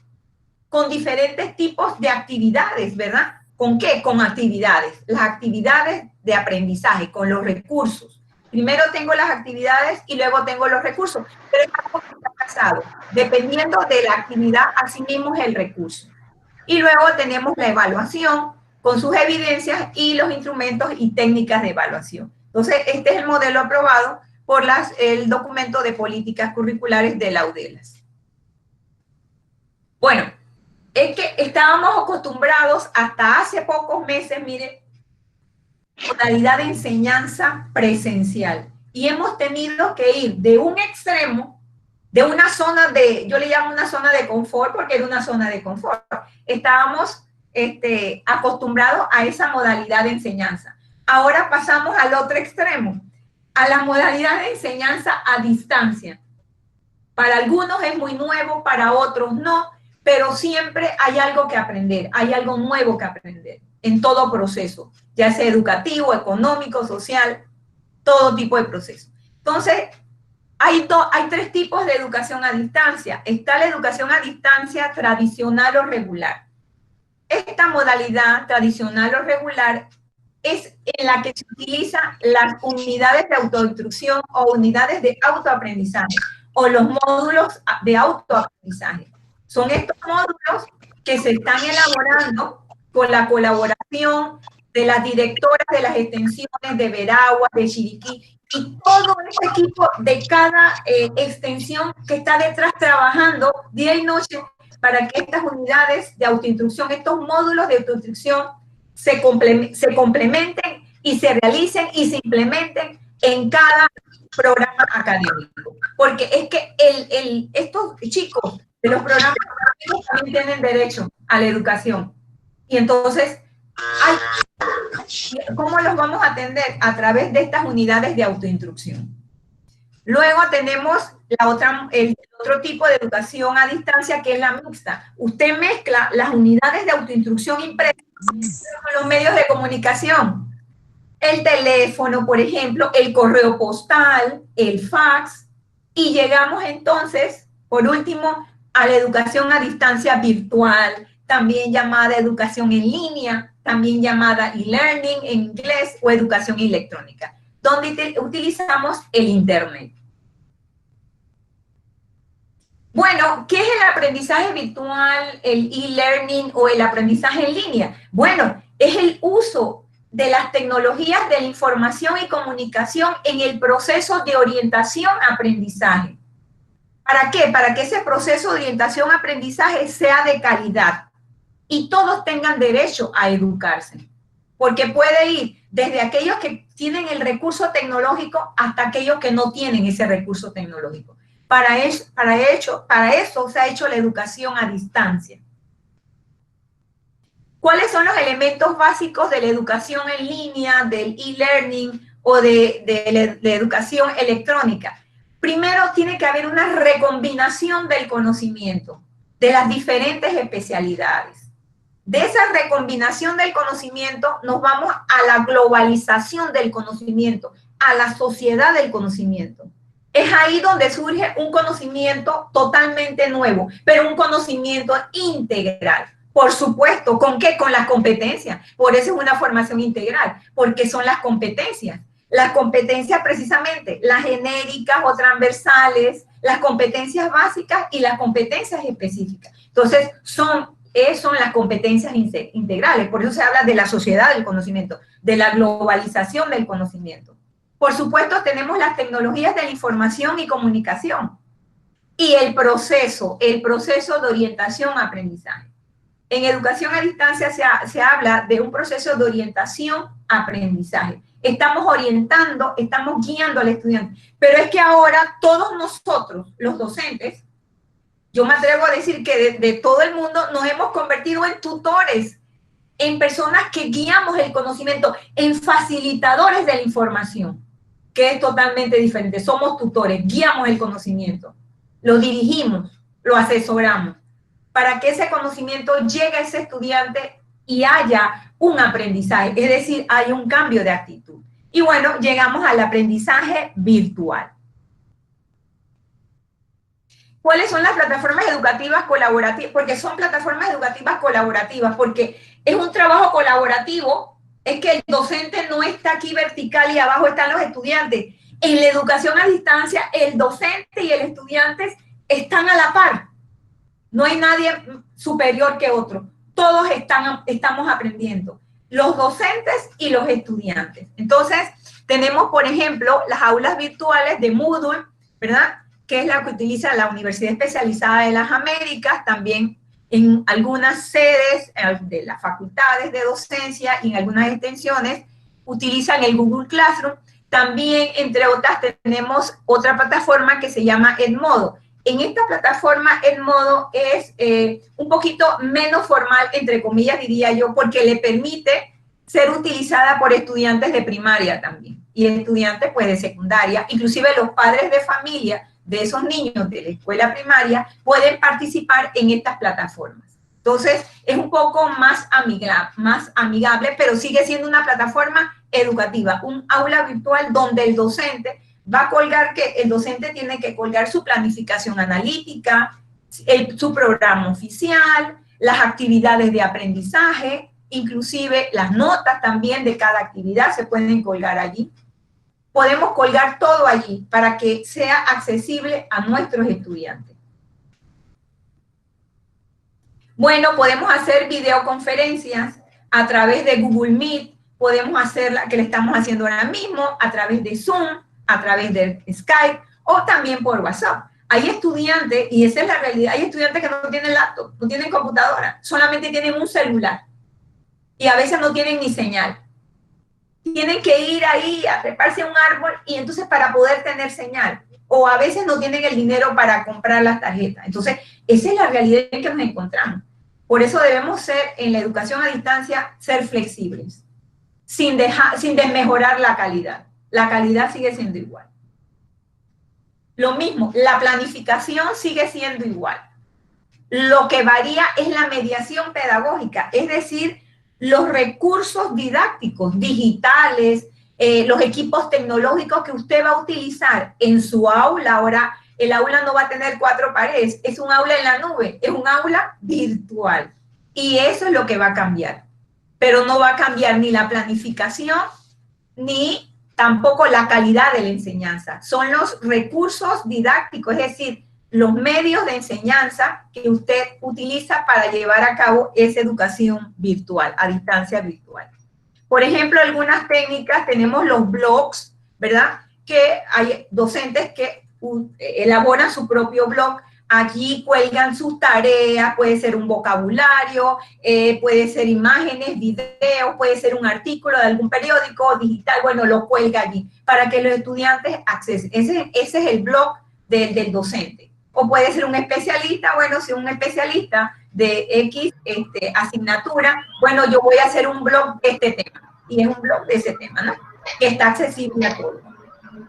con diferentes tipos de actividades, ¿verdad? ¿Con qué? Con actividades. Las actividades de aprendizaje, con los recursos. Primero tengo las actividades y luego tengo los recursos. Pero es algo que está pasado. Dependiendo de la actividad, así mismo es el recurso. Y luego tenemos la evaluación con sus evidencias y los instrumentos y técnicas de evaluación. Entonces, este es el modelo aprobado por el documento de políticas curriculares de la UDELAS. Bueno, es que estábamos acostumbrados hasta hace pocos meses, miren, modalidad de enseñanza presencial. Y hemos tenido que ir de un extremo, de una zona yo le llamo una zona de confort, porque era una zona de confort. Estábamos acostumbrados a esa modalidad de enseñanza. Ahora pasamos al otro extremo, a la modalidad de enseñanza a distancia. Para algunos es muy nuevo, para otros no, pero siempre hay algo que aprender, hay algo nuevo que aprender en todo proceso, ya sea educativo, económico, social, todo tipo de proceso. Entonces, hay tres tipos de educación a distancia. Está la educación a distancia tradicional o regular. Esta modalidad tradicional o regular es en la que se utilizan las unidades de autoinstrucción o unidades de autoaprendizaje o los módulos de autoaprendizaje. Son estos módulos que se están elaborando con la colaboración de las directoras de las extensiones de Veraguas, de Chiriquí, y todo ese equipo de cada extensión que está detrás trabajando día y noche para que estas unidades de autoinstrucción, estos módulos de autoinstrucción se complementen y se realicen y se implementen en cada programa académico. Porque es que estos chicos de los programas académicos también tienen derecho a la educación. Y entonces, ¿cómo los vamos a atender? A través de estas unidades de autoinstrucción. Luego tenemos el otro tipo de educación a distancia, que es la mixta. Usted mezcla las unidades de autoinstrucción impresas con los medios de comunicación. El teléfono, por ejemplo, el correo postal, el fax, y llegamos entonces, por último, a la educación a distancia virtual, también llamada educación en línea, también llamada e-learning en inglés o educación electrónica, donde utilizamos el Internet. Bueno, ¿qué es el aprendizaje virtual, el e-learning o el aprendizaje en línea? Bueno, es el uso de las tecnologías de la información y comunicación en el proceso de orientación-aprendizaje. ¿Para qué? Para que ese proceso de orientación-aprendizaje sea de calidad y todos tengan derecho a educarse. Porque puede ir desde aquellos que tienen el recurso tecnológico hasta aquellos que no tienen ese recurso tecnológico. Para eso se ha hecho la educación a distancia. ¿Cuáles son los elementos básicos de la educación en línea, del e-learning o de la educación electrónica? Primero, tiene que haber una recombinación del conocimiento, de las diferentes especialidades. De esa recombinación del conocimiento nos vamos a la globalización del conocimiento, a la sociedad del conocimiento. Es ahí donde surge un conocimiento totalmente nuevo, pero un conocimiento integral. Por supuesto, ¿con qué? Con las competencias. Por eso es una formación integral, porque son las competencias. Las competencias precisamente, las genéricas o transversales, las competencias básicas y las competencias específicas. Entonces, son las competencias integrales. Por eso se habla de la sociedad del conocimiento, de la globalización del conocimiento. Por supuesto, tenemos las tecnologías de la información y comunicación y el proceso de orientación-aprendizaje. En educación a distancia se habla de un proceso de orientación-aprendizaje. Estamos orientando, estamos guiando al estudiante. Pero es que ahora todos nosotros, los docentes, yo me atrevo a decir que de todo el mundo nos hemos convertido en tutores, en personas que guiamos el conocimiento, en facilitadores de la información, que es totalmente diferente. Somos tutores, guiamos el conocimiento, lo dirigimos, lo asesoramos, para que ese conocimiento llegue a ese estudiante y haya un aprendizaje, es decir, hay un cambio de actitud. Y bueno, llegamos al aprendizaje virtual. ¿Cuáles son las plataformas educativas colaborativas? Porque son plataformas educativas colaborativas, porque es un trabajo colaborativo, es que el docente no está aquí vertical y abajo están los estudiantes. En la educación a distancia, el docente y el estudiante están a la par. No hay nadie superior que otro. Todos estamos aprendiendo, los docentes y los estudiantes. Entonces, tenemos, por ejemplo, las aulas virtuales de Moodle, ¿verdad?, que es la que utiliza la Universidad Especializada de las Américas, también en algunas sedes de las facultades de docencia y en algunas extensiones utilizan el Google Classroom. También, entre otras, tenemos otra plataforma que se llama Edmodo. En esta plataforma, Edmodo es un poquito menos formal, entre comillas, diría yo, porque le permite ser utilizada por estudiantes de primaria también, y estudiantes, pues, de secundaria. Inclusive los padres de familia de esos niños de la escuela primaria pueden participar en estas plataformas. Entonces, es un poco más amigable, pero sigue siendo una plataforma educativa, un aula virtual donde el docente va a colgar, el docente tiene que colgar su planificación analítica, su programa oficial, las actividades de aprendizaje, inclusive las notas también de cada actividad se pueden colgar allí. Podemos colgar todo allí para que sea accesible a nuestros estudiantes. Bueno, podemos hacer videoconferencias a través de Google Meet, podemos hacerla, que le estamos haciendo ahora mismo, a través de Zoom, a través de Skype o también por WhatsApp. Hay estudiantes, y esa es la realidad, hay estudiantes que no tienen laptop, no tienen computadora, solamente tienen un celular y a veces no tienen ni señal. Tienen que ir ahí a treparse a un árbol y entonces para poder tener señal. O a veces no tienen el dinero para comprar las tarjetas. Entonces, esa es la realidad en que nos encontramos. Por eso debemos ser, en la educación a distancia, ser flexibles, sin desmejorar la calidad. La calidad sigue siendo igual. Lo mismo, la planificación sigue siendo igual. Lo que varía es la mediación pedagógica, es decir, los recursos didácticos, digitales, los equipos tecnológicos que usted va a utilizar en su aula. Ahora, el aula no va a tener 4 paredes, es un aula en la nube, es un aula virtual. Y eso es lo que va a cambiar. Pero no va a cambiar ni la planificación, ni tampoco la calidad de la enseñanza. Son los recursos didácticos, es decir, los medios de enseñanza que usted utiliza para llevar a cabo esa educación virtual, a distancia virtual. Por ejemplo, algunas técnicas, tenemos los blogs, ¿verdad? Que hay docentes que elaboran su propio blog. Allí cuelgan sus tareas, puede ser un vocabulario, puede ser imágenes, videos, puede ser un artículo de algún periódico digital, bueno, lo cuelga allí para que los estudiantes accesen. Ese es el blog del docente. O puede ser un especialista, bueno, si un especialista de X asignatura, bueno, yo voy a hacer un blog de este tema, y es un blog de ese tema, ¿no? Que está accesible a todos.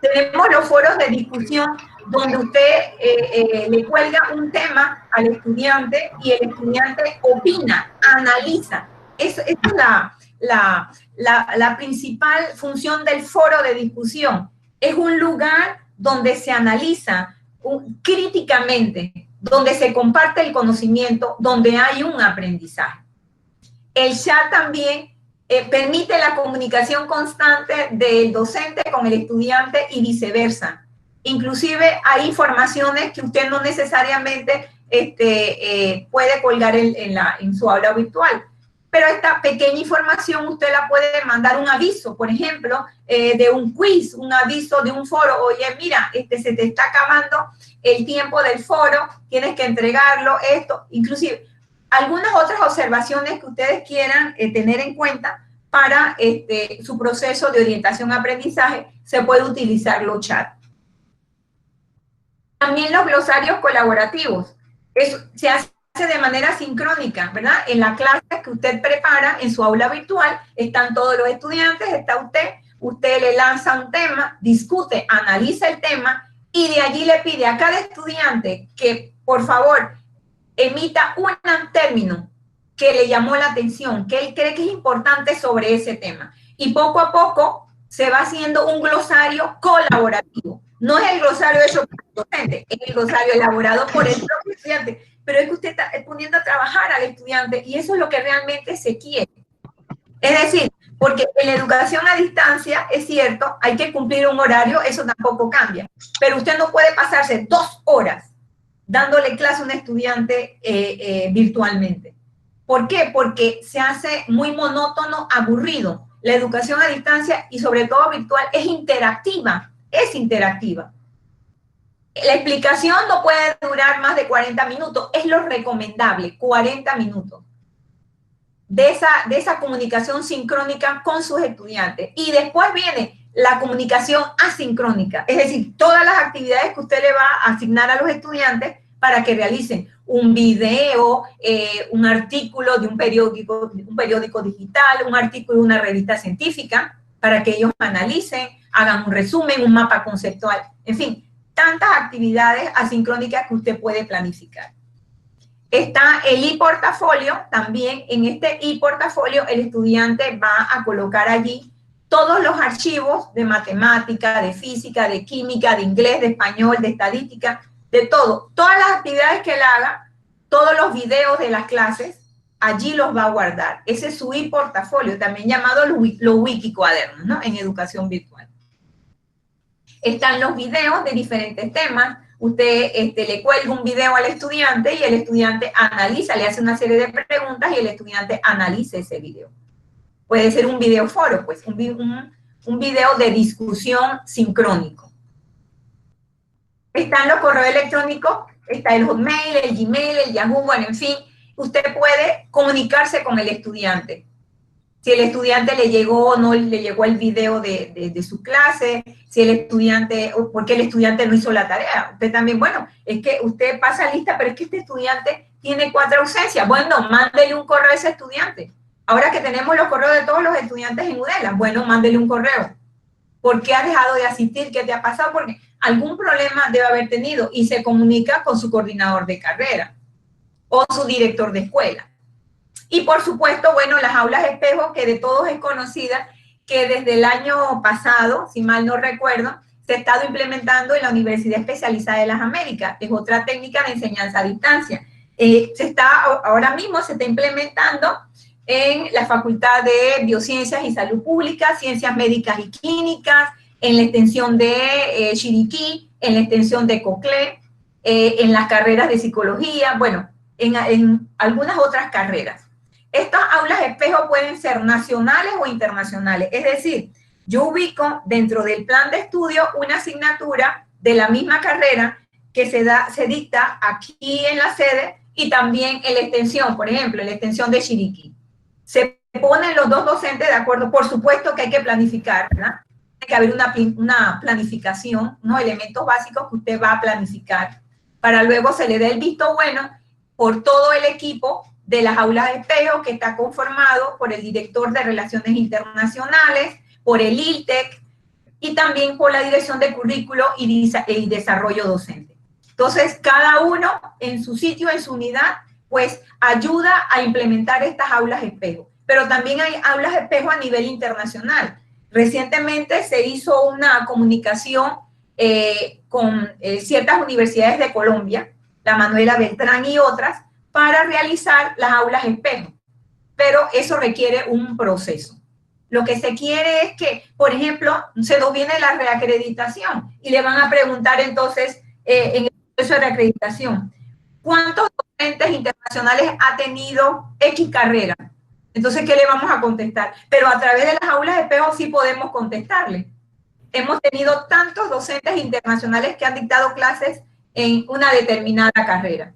Tenemos los foros de discusión donde usted le cuelga un tema al estudiante y el estudiante opina, analiza. Esa es la principal función del foro de discusión. Es un lugar donde se analiza críticamente, donde se comparte el conocimiento, donde hay un aprendizaje. El chat también permite la comunicación constante del docente con el estudiante y viceversa. Inclusive hay informaciones que usted no necesariamente puede colgar en su aula virtual. Pero esta pequeña información usted la puede mandar un aviso, por ejemplo, de un quiz, un aviso de un foro. Oye, mira, se te está acabando el tiempo del foro, tienes que entregarlo, esto. Inclusive, algunas otras observaciones que ustedes quieran tener en cuenta para su proceso de orientación-aprendizaje, se puede utilizar los chats. También los glosarios colaborativos. Eso se hace de manera sincrónica, ¿verdad? En la clase que usted prepara en su aula virtual, están todos los estudiantes, está usted le lanza un tema, discute, analiza el tema y de allí le pide a cada estudiante que, por favor, emita un término que le llamó la atención, que él cree que es importante sobre ese tema. Y poco a poco se va haciendo un glosario colaborativo. No es el glosario hecho por el docente, es el glosario elaborado por el propio estudiante, pero es que usted está poniendo a trabajar al estudiante y eso es lo que realmente se quiere. Es decir, porque en la educación a distancia, es cierto, hay que cumplir un horario, eso tampoco cambia, pero usted no puede pasarse 2 horas dándole clase a un estudiante virtualmente. ¿Por qué? Porque se hace muy monótono, aburrido. La educación a distancia y sobre todo virtual es interactiva, La explicación no puede durar más de 40 minutos, es lo recomendable, 40 minutos de esa comunicación sincrónica con sus estudiantes. Y después viene la comunicación asincrónica, es decir, todas las actividades que usted le va a asignar a los estudiantes para que realicen un video, un artículo de un periódico digital, un artículo de una revista científica, para que ellos analicen, hagan un resumen, un mapa conceptual, en fin, tantas actividades asincrónicas que usted puede planificar. Está el e-portafolio, también en este e-portafolio el estudiante va a colocar allí todos los archivos de matemática, de física, de química, de inglés, de español, de estadística, de todo. Todas las actividades que él haga, todos los videos de las clases, allí los va a guardar. Ese es su e-portafolio, también llamado los wikicuadernos, ¿no? En educación virtual. Están los videos de diferentes temas. Usted le cuelga un video al estudiante y el estudiante analiza, le hace una serie de preguntas y el estudiante analiza ese video. Puede ser un video foro, pues, un video de discusión sincrónico. Están los correos electrónicos, está el Hotmail, el Gmail, el Yahoo, bueno, en fin, usted puede comunicarse con el estudiante. Si el estudiante le llegó o no le llegó el video de su clase, si el estudiante, o porque el estudiante no hizo la tarea. Usted también, bueno, es que usted pasa lista, pero es que este estudiante tiene 4 ausencias. Bueno, mándele un correo a ese estudiante. Ahora que tenemos los correos de todos los estudiantes en UDELA, bueno, mándele un correo. ¿Por qué has dejado de asistir? ¿Qué te ha pasado? Porque algún problema debe haber tenido y se comunica con su coordinador de carrera o su director de escuela. Y por supuesto, bueno, las aulas espejo, que de todos es conocida, que desde el año pasado, si mal no recuerdo, se ha estado implementando en la Universidad Especializada de las Américas. Es otra técnica de enseñanza a distancia. Ahora mismo se está implementando en la Facultad de Biociencias y Salud Pública, Ciencias Médicas y Clínicas, en la extensión de Chiriquí, en la extensión de Coclé, en las carreras de psicología, bueno, en algunas otras carreras. Estas aulas espejo pueden ser nacionales o internacionales, es decir, yo ubico dentro del plan de estudio una asignatura de la misma carrera que se dicta aquí en la sede y también en la extensión, por ejemplo, en la extensión de Chiriquí. Se ponen los dos docentes de acuerdo, por supuesto que hay que planificar, ¿verdad? Tiene que haber una planificación, unos elementos básicos que usted va a planificar, para luego se le dé el visto bueno por todo el equipo de las aulas de espejo, que está conformado por el director de Relaciones Internacionales, por el ILTEC y también por la Dirección de Currículo y Desarrollo Docente. Entonces, cada uno en su sitio, en su unidad, pues ayuda a implementar estas aulas espejo. Pero también hay aulas espejo a nivel internacional. Recientemente se hizo una comunicación con ciertas universidades de Colombia, la Manuela Beltrán y otras, para realizar las aulas espejo. Pero eso requiere un proceso. Lo que se quiere es que, por ejemplo, se nos viene la reacreditación y le van a preguntar entonces en el proceso de reacreditación, ¿cuántos docentes internacionales ha tenido X carrera? Entonces, ¿qué le vamos a contestar? Pero a través de las aulas de espejo sí podemos contestarle. Hemos tenido tantos docentes internacionales que han dictado clases en una determinada carrera.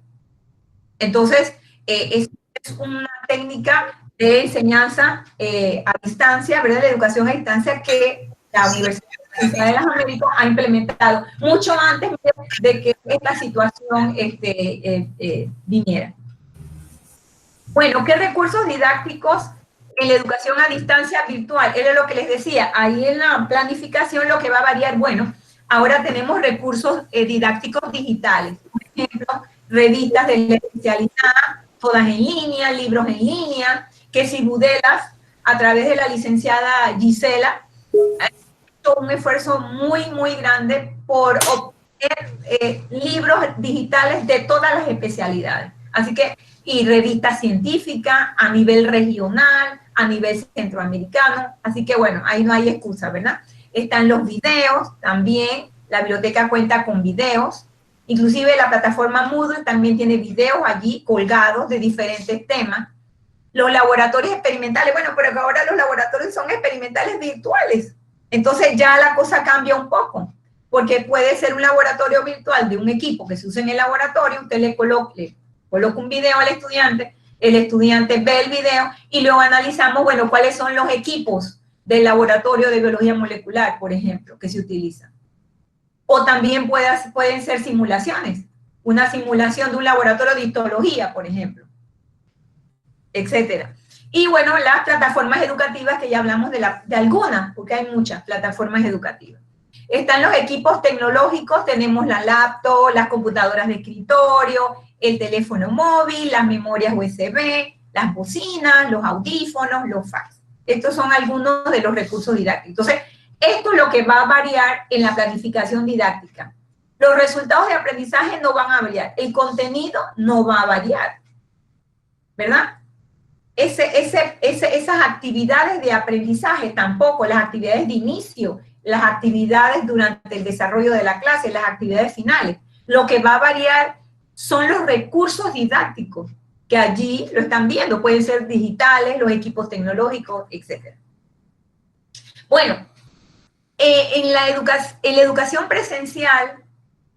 Entonces, es una técnica de enseñanza a distancia, ¿verdad? De educación a distancia que la Universidad de las Américas ha implementado mucho antes de que esta situación viniera. Bueno, ¿qué recursos didácticos en la educación a distancia virtual? Era lo que les decía, ahí en la planificación lo que va a variar, bueno, ahora tenemos recursos didácticos digitales, por ejemplo, revistas de la especialidad, todas en línea, libros en línea, que si Budelas, a través de la licenciada Gisela, ha hecho un esfuerzo muy, muy grande por obtener libros digitales de todas las especialidades. Así que, y revistas científicas a nivel regional, a nivel centroamericano. Así que, bueno, ahí no hay excusa, ¿verdad? Están los videos también, la biblioteca cuenta con videos. Inclusive la plataforma Moodle también tiene videos allí colgados de diferentes temas. Los laboratorios experimentales, bueno, pero ahora los laboratorios son experimentales virtuales. Entonces ya la cosa cambia un poco, porque puede ser un laboratorio virtual de un equipo que se usa en el laboratorio, usted le coloca un video al estudiante, el estudiante ve el video y luego analizamos, bueno, cuáles son los equipos del laboratorio de biología molecular, por ejemplo, que se utilizan. O también pueden ser simulaciones, una simulación de un laboratorio de histología, por ejemplo, etcétera. Y bueno, las plataformas educativas, que ya hablamos de algunas, porque hay muchas plataformas educativas. Están los equipos tecnológicos, tenemos la laptop, las computadoras de escritorio, el teléfono móvil, las memorias USB, las bocinas, los audífonos, los fax. Estos son algunos de los recursos didácticos. Entonces, esto es lo que va a variar en la planificación didáctica. Los resultados de aprendizaje no van a variar, el contenido no va a variar, ¿verdad? Esas actividades de aprendizaje tampoco, las actividades de inicio, las actividades durante el desarrollo de la clase, las actividades finales. Lo que va a variar son los recursos didácticos, que allí lo están viendo, pueden ser digitales, los equipos tecnológicos, etc. Bueno, en la educación presencial,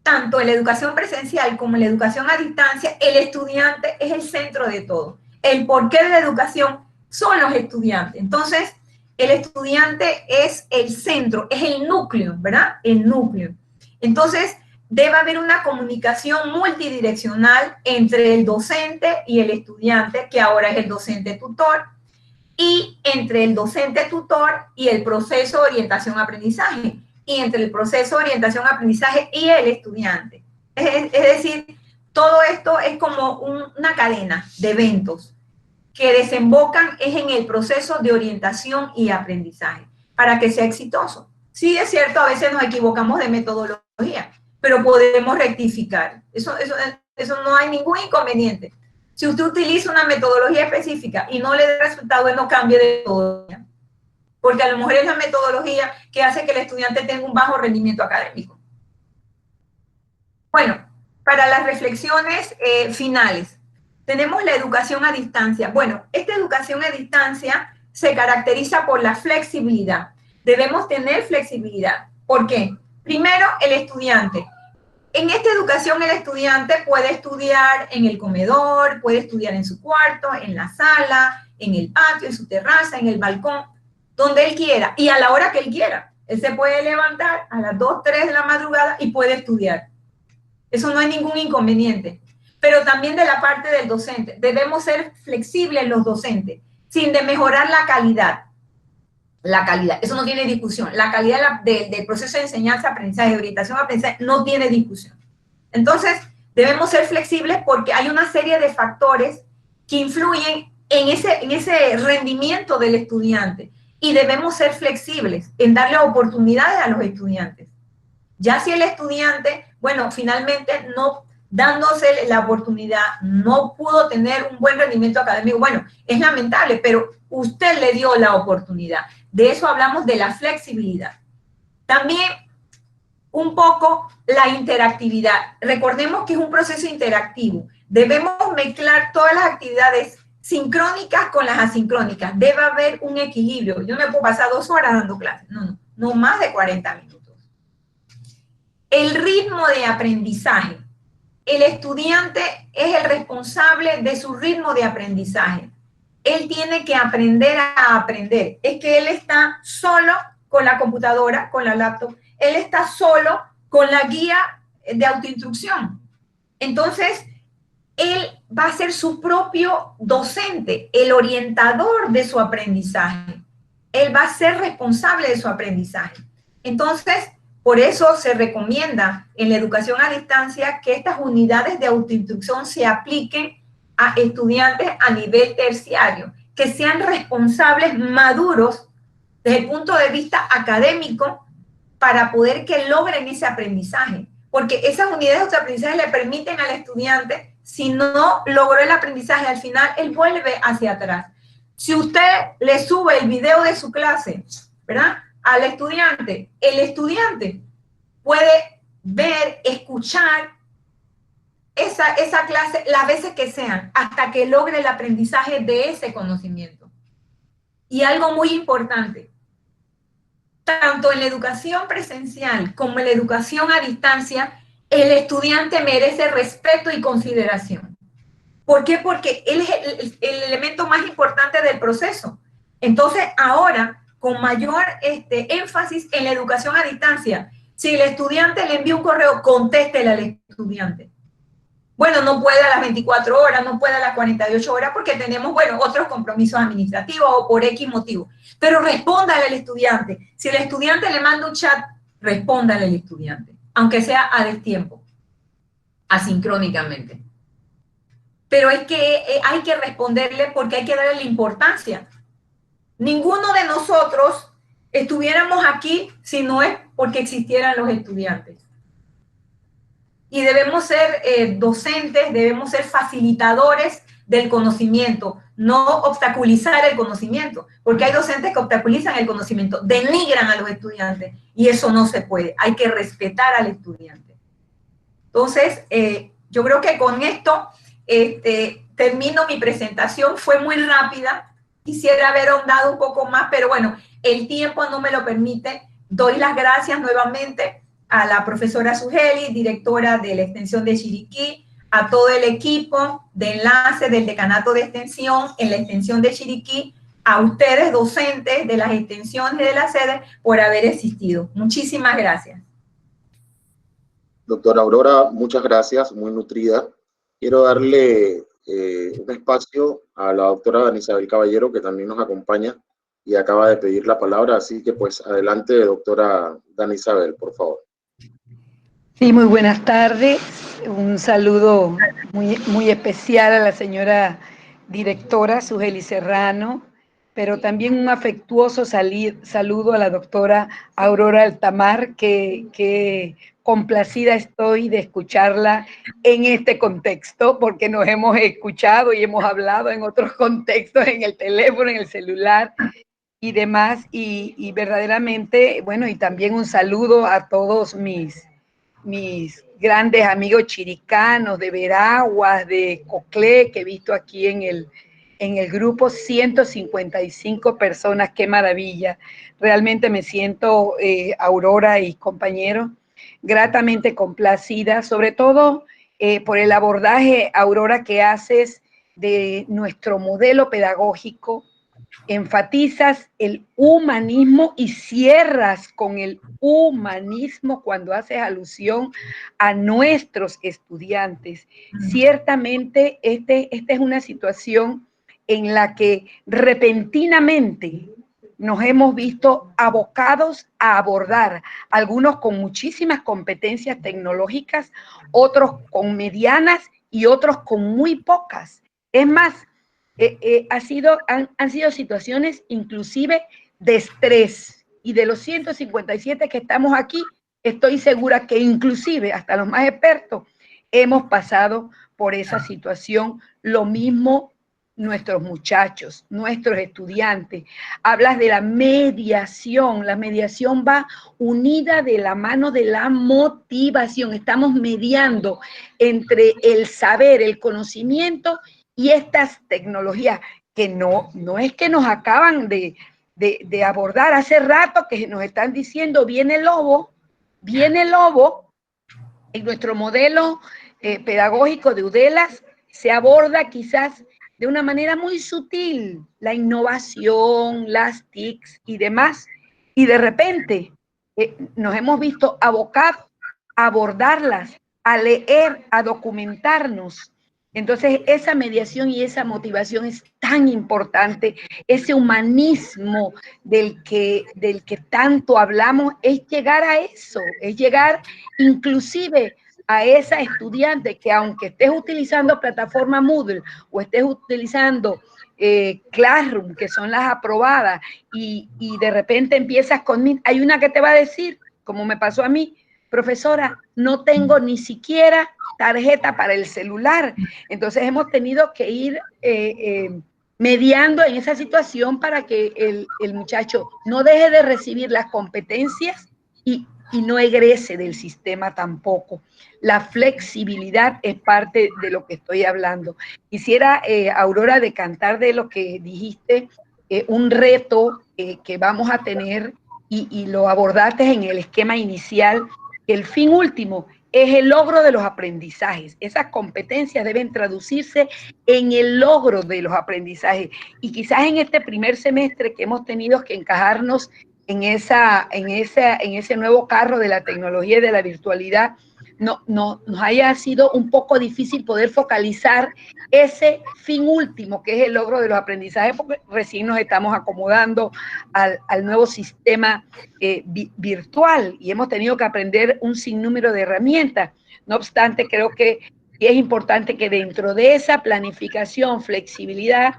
tanto en la educación presencial como en la educación a distancia, el estudiante es el centro de todo. El porqué de la educación son los estudiantes. Entonces, el estudiante es el centro, es el núcleo, ¿verdad? El núcleo. Entonces, debe haber una comunicación multidireccional entre el docente y el estudiante, que ahora es el docente tutor, y entre el docente tutor y el proceso de orientación-aprendizaje, y entre el proceso de orientación-aprendizaje y el estudiante. Es decir, todo esto es como una cadena de eventos que desembocan en el proceso de orientación y aprendizaje, para que sea exitoso. Sí, es cierto, a veces nos equivocamos de metodología, pero podemos rectificar. Eso eso no hay ningún inconveniente. Si usted utiliza una metodología específica y no le da resultado, no cambie de metodología, porque a lo mejor es la metodología que hace que el estudiante tenga un bajo rendimiento académico. Bueno, para las reflexiones finales, tenemos la educación a distancia. Bueno, esta educación a distancia se caracteriza por la flexibilidad. Debemos tener flexibilidad. ¿Por qué? Primero, el estudiante. En esta educación el estudiante puede estudiar en el comedor, puede estudiar en su cuarto, en la sala, en el patio, en su terraza, en el balcón, donde él quiera y a la hora que él quiera. Él se puede levantar a las 2, 3 de la madrugada y puede estudiar. Eso no hay ningún inconveniente. Pero también de la parte del docente. Debemos ser flexibles los docentes, sin mejorar la calidad. La calidad, eso no tiene discusión. La calidad del proceso de enseñanza, aprendizaje, de orientación, aprendizaje, no tiene discusión. Entonces, debemos ser flexibles porque hay una serie de factores que influyen en ese rendimiento del estudiante y debemos ser flexibles en darle oportunidades a los estudiantes. Ya si el estudiante, bueno, finalmente no dándose la oportunidad, no pudo tener un buen rendimiento académico, bueno, es lamentable, pero usted le dio la oportunidad. De eso hablamos de la flexibilidad. También un poco la interactividad. Recordemos que es un proceso interactivo. Debemos mezclar todas las actividades sincrónicas con las asincrónicas. Debe haber un equilibrio. Yo no me puedo pasar 2 horas dando clases. No más de 40 minutos. El ritmo de aprendizaje. El estudiante es el responsable de su ritmo de aprendizaje. Él tiene que aprender a aprender. Es que él está solo con la computadora, con la laptop. Él está solo con la guía de autoinstrucción. Entonces, él va a ser su propio docente, el orientador de su aprendizaje. Él va a ser responsable de su aprendizaje. Entonces, por eso se recomienda en la educación a distancia que estas unidades de autoinstrucción se apliquen a estudiantes a nivel terciario, que sean responsables maduros desde el punto de vista académico para poder que logren ese aprendizaje. Porque esas unidades de aprendizaje le permiten al estudiante, si no logró el aprendizaje al final, él vuelve hacia atrás. Si usted le sube el video de su clase, ¿verdad?, al estudiante, el estudiante puede ver, escuchar esa clase las veces que sean, hasta que logre el aprendizaje de ese conocimiento. Y algo muy importante, tanto en la educación presencial como en la educación a distancia, el estudiante merece respeto y consideración. ¿Por qué? Porque él es el elemento más importante del proceso. Entonces, ahora, con mayor énfasis en la educación a distancia, si el estudiante le envía un correo, contéstele al estudiante. Bueno, no puede a las 24 horas, no puede a las 48 horas porque tenemos, bueno, otros compromisos administrativos o por X motivo. Pero respóndale al estudiante. Si el estudiante le manda un chat, respóndale al estudiante, aunque sea a destiempo, asincrónicamente. Pero es que hay que responderle porque hay que darle la importancia. Ninguno de nosotros estuviéramos aquí si no es porque existieran los estudiantes. Y debemos ser docentes, debemos ser facilitadores del conocimiento, no obstaculizar el conocimiento, porque hay docentes que obstaculizan el conocimiento, denigran a los estudiantes, y eso no se puede, hay que respetar al estudiante. Entonces, yo creo que con esto termino mi presentación, fue muy rápida, quisiera haber ahondado un poco más, pero bueno, el tiempo no me lo permite. Doy las gracias nuevamente a la profesora Sugeli, directora de la extensión de Chiriquí, a todo el equipo de enlace del decanato de extensión en la extensión de Chiriquí, a ustedes docentes de las extensiones de la sede por haber existido. Muchísimas gracias. Doctora Aurora, muchas gracias, muy nutrida. Quiero darle un espacio a la doctora Dana Isabel Caballero, que también nos acompaña y acaba de pedir la palabra, así que pues adelante, doctora Dana Isabel, por favor. Sí, muy buenas tardes. Un saludo muy especial a la señora directora Sugeli Serrano, pero también un afectuoso saludo a la doctora Aurora Altamar, que complacida estoy de escucharla en este contexto, porque nos hemos escuchado y hemos hablado en otros contextos, en el teléfono, en el celular y demás, y verdaderamente, bueno, y también un saludo a todos mis grandes amigos chiricanos, de Veraguas, de Coclé, que he visto aquí en el grupo, 155 personas, qué maravilla. Realmente me siento, Aurora y compañeros, gratamente complacida, sobre todo por el abordaje, Aurora, que haces de nuestro modelo pedagógico. Enfatizas el humanismo y cierras con el humanismo cuando haces alusión a nuestros estudiantes. Ciertamente, esta es una situación en la que repentinamente nos hemos visto abocados a abordar, algunos con muchísimas competencias tecnológicas, otros con medianas y otros con muy pocas. Es más, han sido situaciones inclusive de estrés, y de los 157 que estamos aquí, estoy segura que inclusive hasta los más expertos hemos pasado por esa situación. Lo mismo nuestros muchachos, nuestros estudiantes. Hablas de la mediación va unida de la mano de la motivación. Estamos mediando entre el saber, el conocimiento y estas tecnologías que no es que nos acaban de abordar. Hace rato que nos están diciendo, viene el lobo. En nuestro modelo pedagógico de UDELAS se aborda quizás de una manera muy sutil la innovación, las TICs y demás, y de repente nos hemos visto abocados a abordarlas, a leer, a documentarnos. Entonces, esa mediación y esa motivación es tan importante, ese humanismo del que tanto hablamos, es llegar a eso, es llegar inclusive a esa estudiante que, aunque estés utilizando plataforma Moodle o estés utilizando Classroom, que son las aprobadas, y de repente empiezas con, hay una que te va a decir, como me pasó a mí, profesora, no tengo ni siquiera tarjeta para el celular. Entonces hemos tenido que ir mediando en esa situación para que el muchacho no deje de recibir las competencias y no egrese del sistema tampoco. La flexibilidad es parte de lo que estoy hablando. Quisiera, Aurora, decantar de lo que dijiste, un reto que vamos a tener, y lo abordaste en el esquema inicial. El fin último es el logro de los aprendizajes. Esas competencias deben traducirse en el logro de los aprendizajes. Y quizás en este primer semestre que hemos tenido que encajarnos en ese nuevo carro de la tecnología y de la virtualidad, nos haya sido un poco difícil poder focalizar ese fin último, que es el logro de los aprendizajes, porque recién nos estamos acomodando al nuevo sistema virtual, y hemos tenido que aprender un sinnúmero de herramientas. No obstante, creo que es importante que dentro de esa planificación, flexibilidad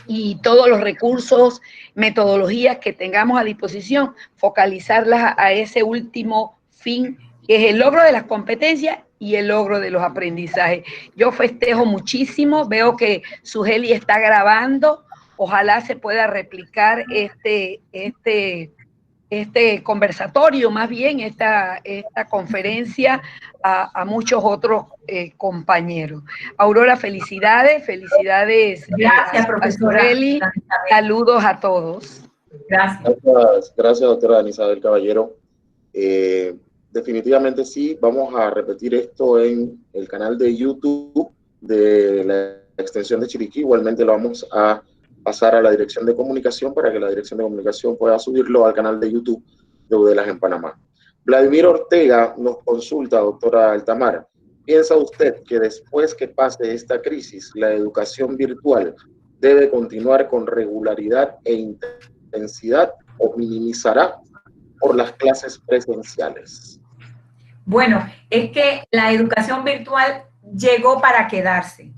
y todos los recursos, metodologías que tengamos a disposición, focalizarlas a ese último fin, que es el logro de las competencias y el logro de los aprendizajes. Yo festejo muchísimo, veo que Sugeli está grabando, ojalá se pueda replicar este conversatorio, más bien esta conferencia a muchos otros compañeros. Aurora, felicidades. Gracias, profesora. Saludos a todos. Gracias, doctora Anisabel Caballero. Definitivamente sí, vamos a repetir esto en el canal de YouTube de la extensión de Chiriquí. Igualmente lo vamos a pasar a la dirección de comunicación para que la dirección de comunicación pueda subirlo al canal de YouTube de UDELAS en Panamá. Vladimir Ortega nos consulta, doctora Altamar, ¿piensa usted que después que pase esta crisis, la educación virtual debe continuar con regularidad e intensidad o minimizará por las clases presenciales? Bueno, es que la educación virtual llegó para quedarse.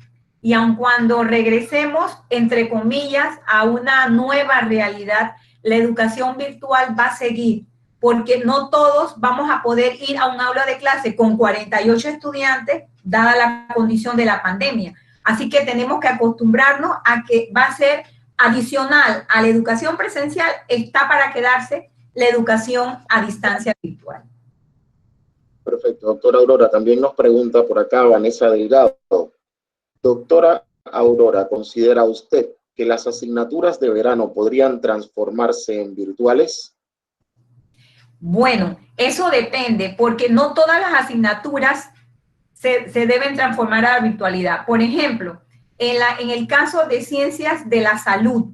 y aun cuando regresemos, entre comillas, a una nueva realidad, la educación virtual va a seguir, porque no todos vamos a poder ir a un aula de clase con 48 estudiantes, dada la condición de la pandemia. Así que tenemos que acostumbrarnos a que va a ser adicional a la educación presencial, está para quedarse la educación a distancia virtual. Perfecto. Doctora Aurora, también nos pregunta por acá Vanessa Delgado. Doctora Aurora, ¿considera usted que las asignaturas de verano podrían transformarse en virtuales? Bueno, eso depende, porque no todas las asignaturas se deben transformar a la virtualidad. Por ejemplo, en el caso de ciencias de la salud,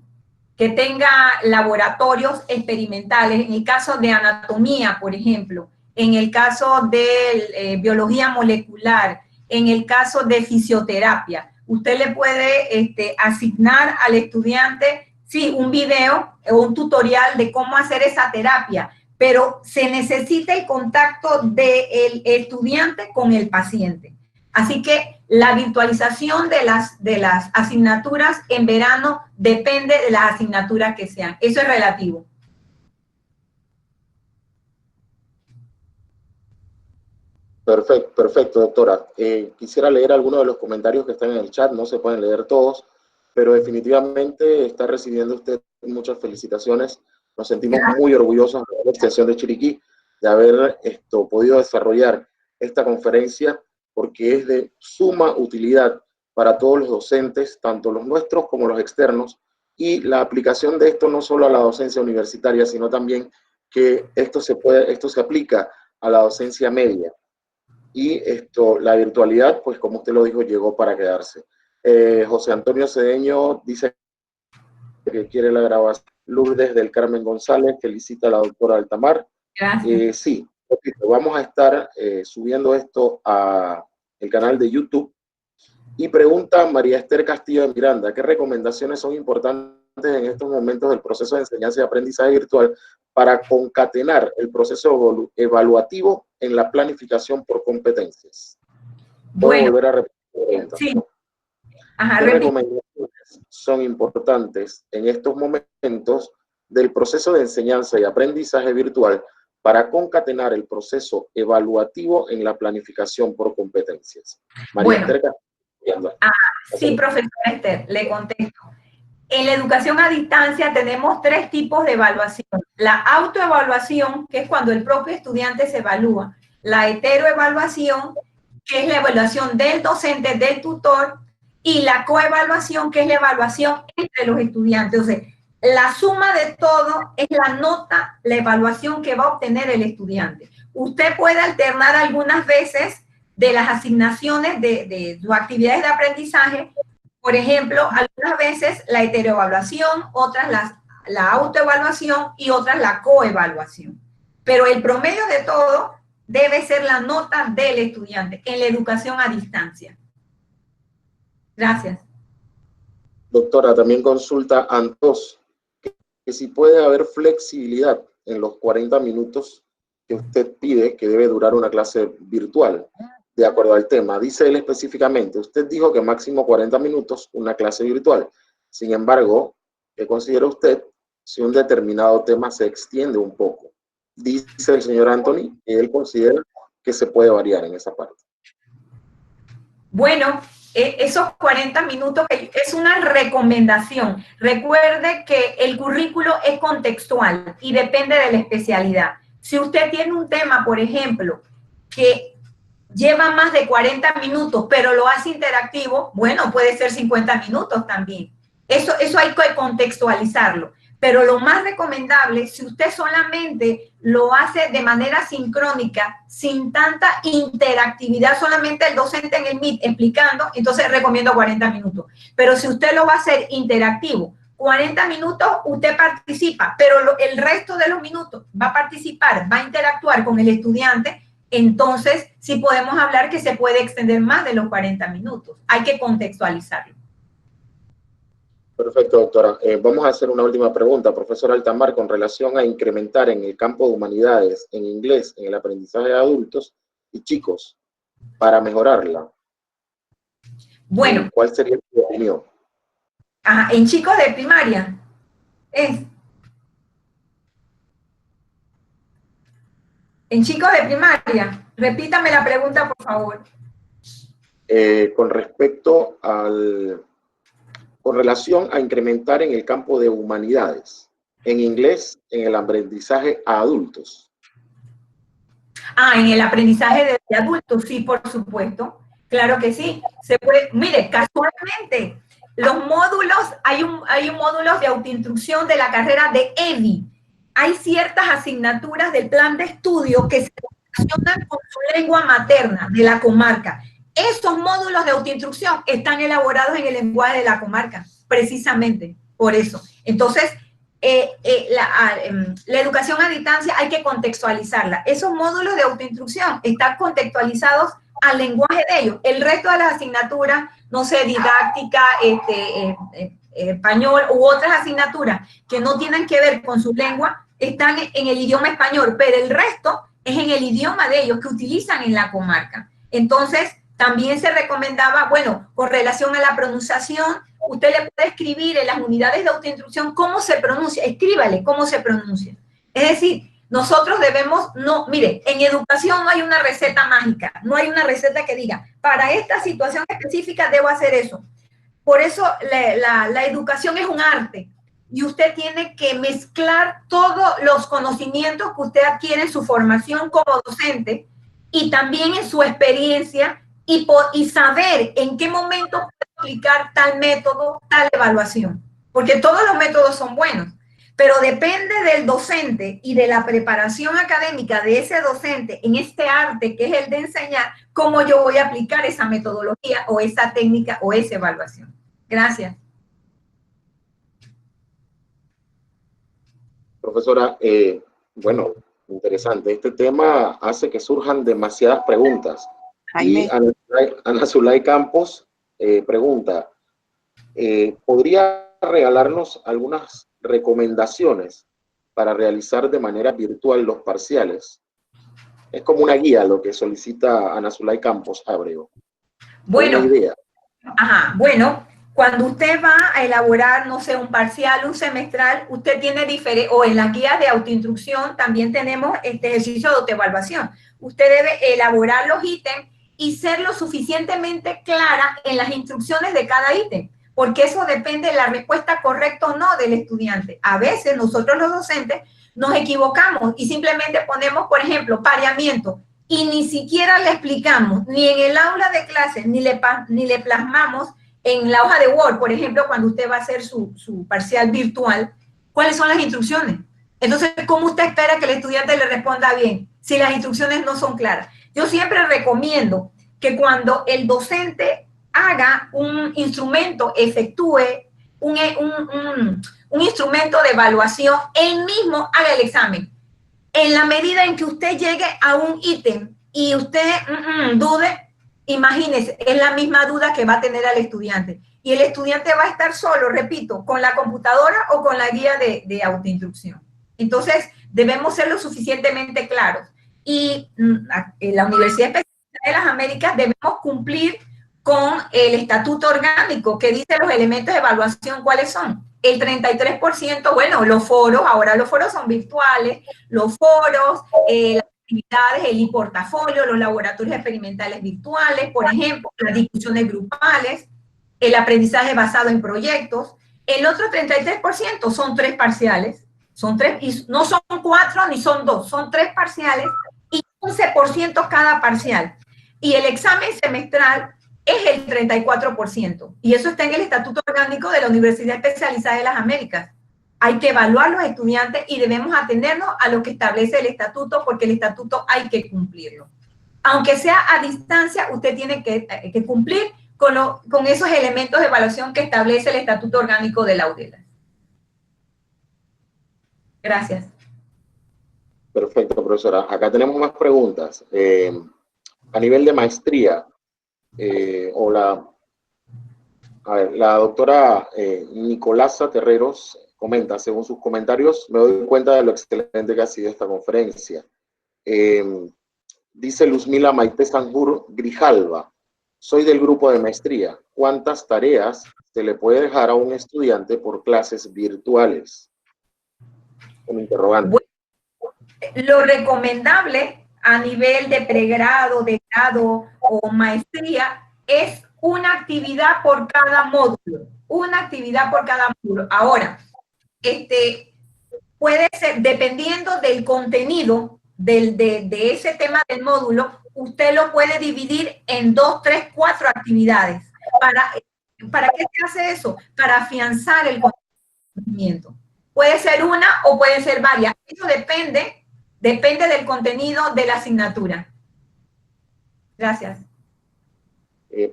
que tenga laboratorios experimentales, en el caso de anatomía, por ejemplo, en el caso de biología molecular, en el caso de fisioterapia, usted le puede asignar al estudiante, sí, un video o un tutorial de cómo hacer esa terapia, pero se necesita el contacto del estudiante con el paciente. Así que la virtualización de las asignaturas en verano depende de las asignaturas que sean. Eso es relativo. Perfecto, doctora. Quisiera leer algunos de los comentarios que están en el chat, no se pueden leer todos, pero definitivamente está recibiendo usted muchas felicitaciones. Nos sentimos muy orgullosos de la extensión de Chiriquí, de haber podido desarrollar esta conferencia, porque es de suma utilidad para todos los docentes, tanto los nuestros como los externos, y la aplicación de esto no solo a la docencia universitaria, sino también que esto se aplica a la docencia media. Y la virtualidad, pues como usted lo dijo, llegó para quedarse. José Antonio Cedeño dice que quiere la grabación. Lourdes del Carmen González felicita a la doctora Altamar. Gracias. Sí, vamos a estar subiendo esto a el canal de YouTube. Y pregunta María Esther Castillo de Miranda, ¿qué recomendaciones son importantes en estos momentos del proceso de enseñanza y aprendizaje virtual para concatenar el proceso evaluativo en la planificación por competencias? ¿Puedo volver a repetir la pregunta? Sí. Ajá, ¿Qué recomendaciones son importantes en estos momentos del proceso de enseñanza y aprendizaje virtual para concatenar el proceso evaluativo en la planificación por competencias? María Esther Castillo. Sí, profesora Esther, le contesto. En la educación a distancia tenemos 3 tipos de evaluación. La autoevaluación, que es cuando el propio estudiante se evalúa. La heteroevaluación, que es la evaluación del docente, del tutor. Y la coevaluación, que es la evaluación entre los estudiantes. O sea, la suma de todo es la nota, la evaluación que va a obtener el estudiante. Usted puede alternar algunas veces de las asignaciones de sus actividades de aprendizaje. Por ejemplo, algunas veces la heteroevaluación, otras la autoevaluación y otras la coevaluación. Pero el promedio de todo debe ser la nota del estudiante en la educación a distancia. Gracias. Doctora, también consulta Antos, que si puede haber flexibilidad en los 40 minutos que usted pide que debe durar una clase virtual, de acuerdo al tema. Dice él específicamente, usted dijo que máximo 40 minutos una clase virtual. Sin embargo, ¿qué considera usted si un determinado tema se extiende un poco? Dice el señor Anthony que él considera que se puede variar en esa parte. Bueno, esos 40 minutos es una recomendación. Recuerde que el currículo es contextual y depende de la especialidad. Si usted tiene un tema, por ejemplo, que lleva más de 40 minutos, pero lo hace interactivo, bueno, puede ser 50 minutos también. Eso hay que contextualizarlo. Pero lo más recomendable, si usted solamente lo hace de manera sincrónica, sin tanta interactividad, solamente el docente en el Meet explicando, entonces recomiendo 40 minutos. Pero si usted lo va a hacer interactivo, 40 minutos usted participa, pero el resto de los minutos va a participar, va a interactuar con el estudiante, entonces sí podemos hablar que se puede extender más de los 40 minutos. Hay que contextualizarlo. Perfecto, doctora. Vamos a hacer una última pregunta, profesor Altamar, con relación a incrementar en el campo de humanidades, en inglés, en el aprendizaje de adultos y chicos, para mejorarla. Bueno. ¿Cuál sería tu opinión? Ajá, en chicos de primaria. En chicos de primaria. Repítame la pregunta, por favor. Con respecto con relación a incrementar en el campo de humanidades, en inglés, en el aprendizaje a adultos. En el aprendizaje de adultos, sí, por supuesto. Claro que sí. Se puede, mire, casualmente, los módulos, hay un módulo de autoinstrucción de la carrera de EDI. Hay ciertas asignaturas del plan de estudio que se relacionan con su lengua materna de la comarca. Esos módulos de autoinstrucción están elaborados en el lenguaje de la comarca, precisamente por eso. Entonces, la educación a distancia hay que contextualizarla. Esos módulos de autoinstrucción están contextualizados al lenguaje de ellos. El resto de las asignaturas, no sé, didáctica, español u otras asignaturas que no tienen que ver con su lengua, están en el idioma español, pero el resto es en el idioma de ellos que utilizan en la comarca. Entonces, también se recomendaba, bueno, con relación a la pronunciación, usted le puede escribir en las unidades de autoinstrucción cómo se pronuncia, escríbale cómo se pronuncia. Es decir, nosotros debemos, mire, en educación no hay una receta mágica, no hay una receta que diga, para esta situación específica debo hacer eso. Por eso la educación es un arte y usted tiene que mezclar todos los conocimientos que usted adquiere en su formación como docente y también en su experiencia y saber en qué momento puede aplicar tal método, tal evaluación. Porque todos los métodos son buenos, pero depende del docente y de la preparación académica de ese docente en este arte que es el de enseñar, cómo yo voy a aplicar esa metodología o esa técnica o esa evaluación. Gracias. Profesora, bueno, interesante. Este tema hace que surjan demasiadas preguntas. Jaime. Y Ana Zulay Campos pregunta, ¿podría regalarnos algunas recomendaciones para realizar de manera virtual los parciales? Es como una guía lo que solicita Ana Zulay Campos Abreu. Bueno, una idea. Bueno, cuando usted va a elaborar, no sé, un parcial, un semestral, usted tiene o en la guía de autoinstrucción también tenemos este ejercicio de autoevaluación. Usted debe elaborar los ítems y ser lo suficientemente clara en las instrucciones de cada ítem, porque eso depende de la respuesta correcta o no del estudiante. A veces nosotros los docentes nos equivocamos y simplemente ponemos, por ejemplo, pareamiento, y ni siquiera le explicamos, ni en el aula de clase, ni le plasmamos en la hoja de Word, por ejemplo, cuando usted va a hacer su parcial virtual, cuáles son las instrucciones. Entonces, ¿cómo usted espera que el estudiante le responda bien si las instrucciones no son claras? Yo siempre recomiendo que cuando el docente haga un instrumento, efectúe un instrumento de evaluación, él mismo haga el examen. En la medida en que usted llegue a un ítem y usted dude, imagínese, es la misma duda que va a tener al estudiante. Y el estudiante va a estar solo, repito, con la computadora o con la guía de autoinstrucción. Entonces, debemos ser lo suficientemente claros. Y en la Universidad Especializada de las Américas debemos cumplir con el estatuto orgánico que dice los elementos de evaluación, ¿cuáles son? El 33%, bueno, los foros, ahora los foros son virtuales, los foros, las actividades, el e-portafolio, los laboratorios experimentales virtuales, por ejemplo, las discusiones grupales, el aprendizaje basado en proyectos. El otro 33% son 3 parciales, son 3, y no son 4 ni son 2, son 3 parciales y 11% cada parcial. Y el examen semestral es el 34%. Y eso está en el Estatuto Orgánico de la Universidad Especializada de las Américas. Hay que evaluar a los estudiantes y debemos atenernos a lo que establece el estatuto, porque el estatuto hay que cumplirlo. Aunque sea a distancia, usted tiene que cumplir con esos elementos de evaluación que establece el Estatuto Orgánico de la UDELA. Gracias. Perfecto, profesora. Acá tenemos más preguntas. A nivel de maestría, la doctora Nicolasa Terreros comenta, según sus comentarios, me doy cuenta de lo excelente que ha sido esta conferencia. Dice Luzmila Maite Sanjur Grijalva, Soy del grupo de maestría. ¿Cuántas tareas se le puede dejar a un estudiante por clases virtuales? Un interrogante. Bueno, lo recomendable a nivel de pregrado, de grado o maestría es una actividad por cada módulo. Una actividad por cada módulo. Ahora, puede ser, dependiendo del contenido de ese tema del módulo, usted lo puede dividir en 2, 3, 4 actividades. ¿Para qué se hace eso? Para afianzar el conocimiento. Puede ser una o puede ser varias. Eso depende del contenido de la asignatura. Gracias.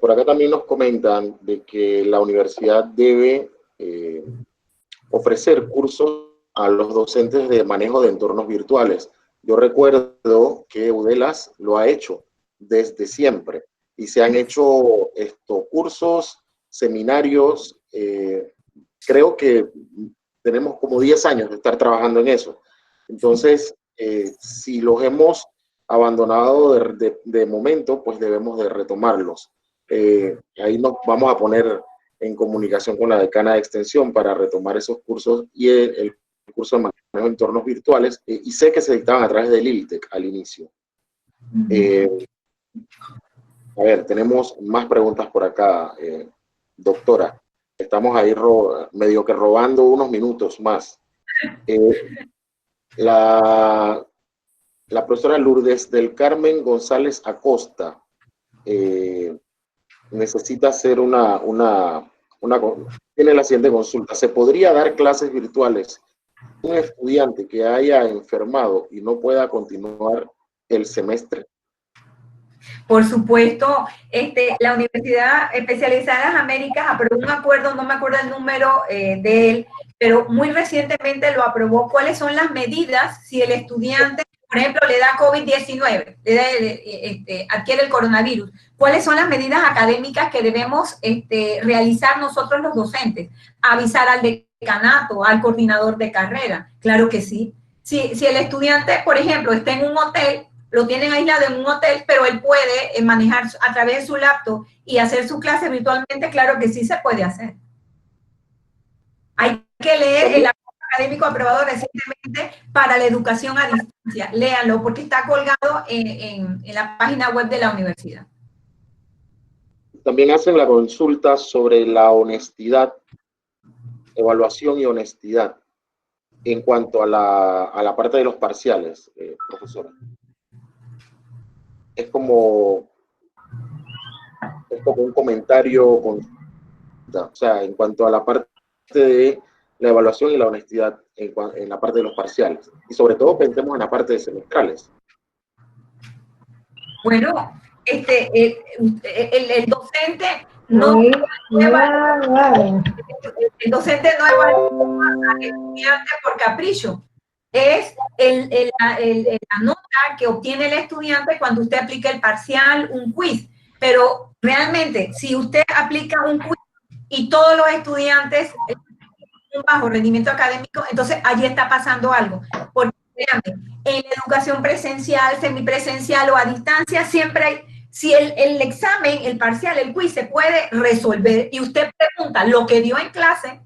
Por acá también nos comentan de que la universidad debe ofrecer cursos a los docentes de manejo de entornos virtuales. Yo recuerdo que UDELAS lo ha hecho desde siempre y se han hecho cursos, seminarios, creo que tenemos como 10 años de estar trabajando en eso. Entonces, si los hemos abandonado de momento, pues debemos de retomarlos. Ahí nos vamos a poner en comunicación con la decana de extensión para retomar esos cursos y el curso de manejo de entornos virtuales, y sé que se dictaban a través del ILTEC al inicio. A ver, tenemos más preguntas por acá, doctora. Estamos ahí medio que robando unos minutos más. La profesora Lourdes del Carmen González Acosta necesita hacer tiene la siguiente consulta. ¿Se podría dar clases virtuales a un estudiante que haya enfermado y no pueda continuar el semestre? Por supuesto, la Universidad Especializada de las Américas aprobó un acuerdo, no me acuerdo el número de él, pero muy recientemente lo aprobó. ¿Cuáles son las medidas si el estudiante, por ejemplo, le da COVID-19, adquiere el coronavirus? ¿Cuáles son las medidas académicas que debemos realizar nosotros los docentes? Avisar al decanato, al coordinador de carrera. Claro que sí. Si el estudiante, por ejemplo, está en un hotel, lo tienen aislado en un hotel, pero él puede manejar a través de su laptop y hacer su clase virtualmente, claro que sí se puede hacer. Hay que leer el acuerdo académico aprobado recientemente para la educación a distancia. Léanlo porque está colgado en la página web de la universidad. También hacen la consulta sobre la honestidad, evaluación y honestidad en cuanto a la parte de los parciales, profesora. Es como un comentario, o sea, en cuanto a la parte de la evaluación y la honestidad en la parte de los parciales. Y sobre todo pensemos en la parte de semestrales. Bueno, el docente no evalúa al estudiante por capricho. Es la nota que obtiene el estudiante cuando usted aplica el parcial, un quiz. Pero realmente, si usted aplica un quiz y todos los estudiantes un bajo rendimiento académico, entonces allí está pasando algo. Porque en la educación presencial, semipresencial o a distancia, siempre hay, si el examen, el parcial, el quiz se puede resolver y usted pregunta lo que dio en clase,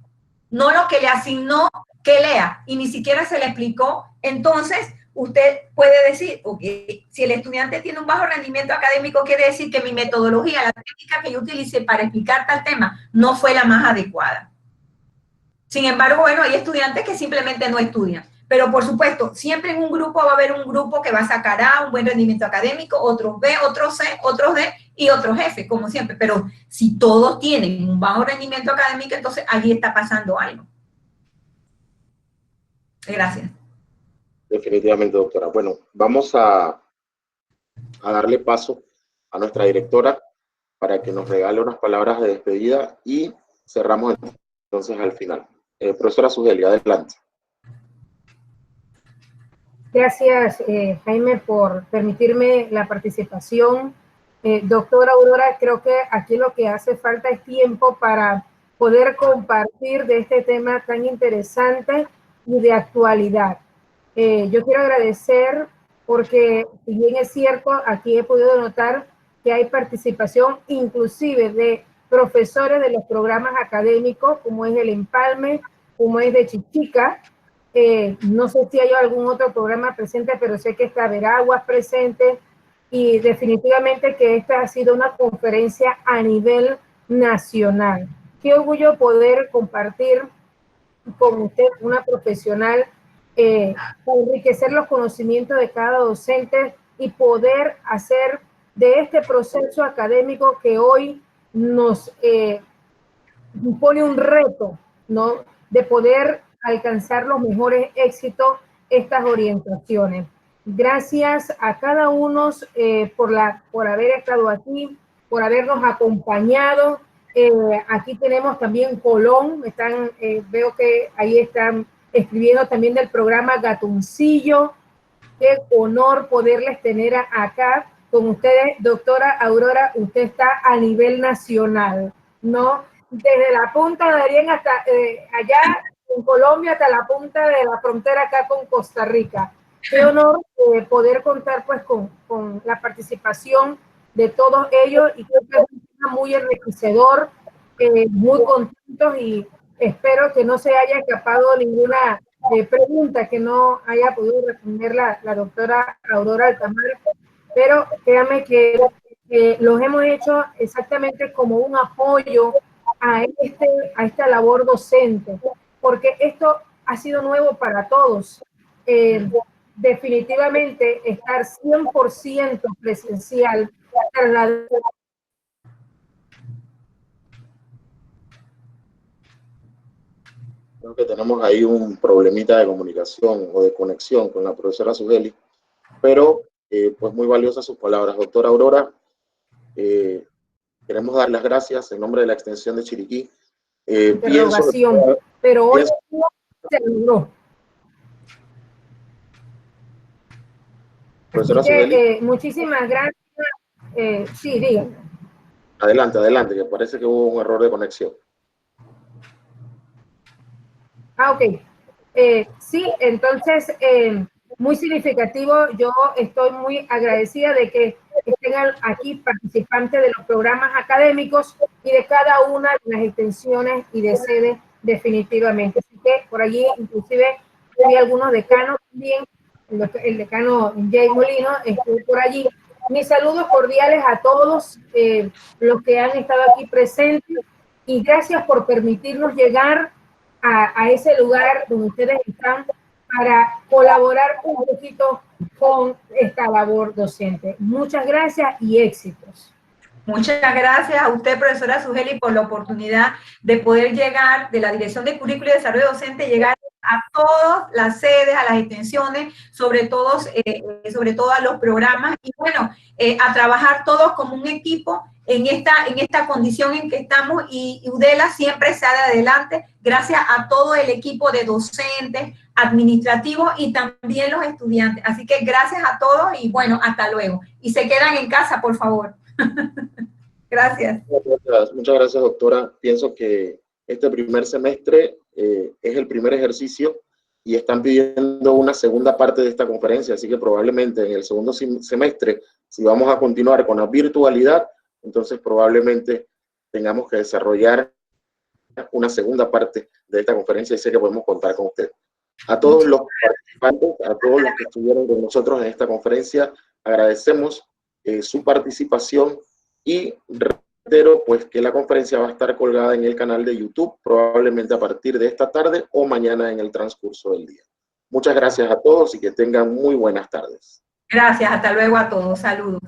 no lo que le asignó que lea, y ni siquiera se le explicó, entonces usted puede decir, okay, si el estudiante tiene un bajo rendimiento académico, quiere decir que mi metodología, la técnica que yo utilicé para explicar tal tema, no fue la más adecuada. Sin embargo, bueno, hay estudiantes que simplemente no estudian. Pero, por supuesto, siempre en un grupo va a haber un grupo que va a sacar A, un buen rendimiento académico, otros B, otros C, otros D y otros F, como siempre. Pero si todos tienen un bajo rendimiento académico, entonces allí está pasando algo. Gracias. Definitivamente, doctora. Bueno, vamos a darle paso a nuestra directora para que nos regale unas palabras de despedida y cerramos entonces al final. Profesora Sugelia, adelante. Gracias, Jaime, por permitirme la participación. Doctora Aurora, creo que aquí lo que hace falta es tiempo para poder compartir de este tema tan interesante y de actualidad. Yo quiero agradecer porque, si bien es cierto, aquí he podido notar que hay participación inclusive de profesores de los programas académicos, como es el Empalme, como es de Chichica. No sé si hay algún otro programa presente, pero sé que está Veraguas presente, y definitivamente que esta ha sido una conferencia a nivel nacional. Qué orgullo poder compartir con usted, una profesional, para enriquecer los conocimientos de cada docente y poder hacer de este proceso académico que hoy nos pone un reto, ¿no?, de poder alcanzar los mejores éxitos, estas orientaciones. Gracias a cada uno por haber estado aquí, por habernos acompañado. Aquí tenemos también Colón, veo que ahí están escribiendo también del programa Gatuncillo. Qué honor poderles tener acá con ustedes, doctora Aurora. Usted está a nivel nacional, ¿no? Desde la punta de Darién hasta allá en Colombia, hasta la punta de la frontera acá con Costa Rica. Qué honor poder contar pues con la participación de todos ellos, y creo que es un tema muy enriquecedor, muy contentos, y espero que no se haya escapado ninguna pregunta que no haya podido responder la doctora Aurora Altamar, pero créanme que los hemos hecho exactamente como un apoyo a esta labor docente, porque esto ha sido nuevo para todos. Definitivamente estar 100% presencial, Creo que tenemos ahí un problemita de comunicación o de conexión con la profesora Sugeli, pero pues muy valiosas sus palabras. Doctora Aurora, queremos dar las gracias en nombre de la extensión de Chiriquí. Pero hoy se logró. Profesora Sugeli. Muchísimas gracias. Sí, dígame. Adelante, adelante, que parece que hubo un error de conexión. Ok. Sí, entonces, muy significativo. Yo estoy muy agradecida de que estén aquí participantes de los programas académicos y de cada una de las extensiones y de sedes, definitivamente. Así que por allí, inclusive, hay algunos decanos también, el decano Jay Molino estuvo por allí. Mis saludos cordiales a todos los que han estado aquí presentes, y gracias por permitirnos llegar a ese lugar donde ustedes están para colaborar un poquito con esta labor docente. Muchas gracias y éxitos. Muchas gracias a usted, profesora Sugeli, por la oportunidad de poder llegar de la Dirección de Currículo y Desarrollo Docente, llegar a todas las sedes, a las extensiones, sobre todo a los programas, y bueno, a trabajar todos como un equipo en esta condición en que estamos, y UDELA siempre sale adelante gracias a todo el equipo de docentes, administrativos y también los estudiantes. Así que gracias a todos y bueno, hasta luego. Y se quedan en casa, por favor. Gracias. Muchas gracias, doctora. Pienso que este primer semestre es el primer ejercicio y están pidiendo una segunda parte de esta conferencia, así que probablemente en el segundo semestre, si vamos a continuar con la virtualidad, entonces probablemente tengamos que desarrollar una segunda parte de esta conferencia, y sé que podemos contar con usted. A todos los participantes, a todos los que estuvieron con nosotros en esta conferencia, agradecemos su participación, y reitero pues que la conferencia va a estar colgada en el canal de YouTube probablemente a partir de esta tarde o mañana en el transcurso del día. Muchas gracias a todos y que tengan muy buenas tardes. Gracias, hasta luego a todos. Saludos.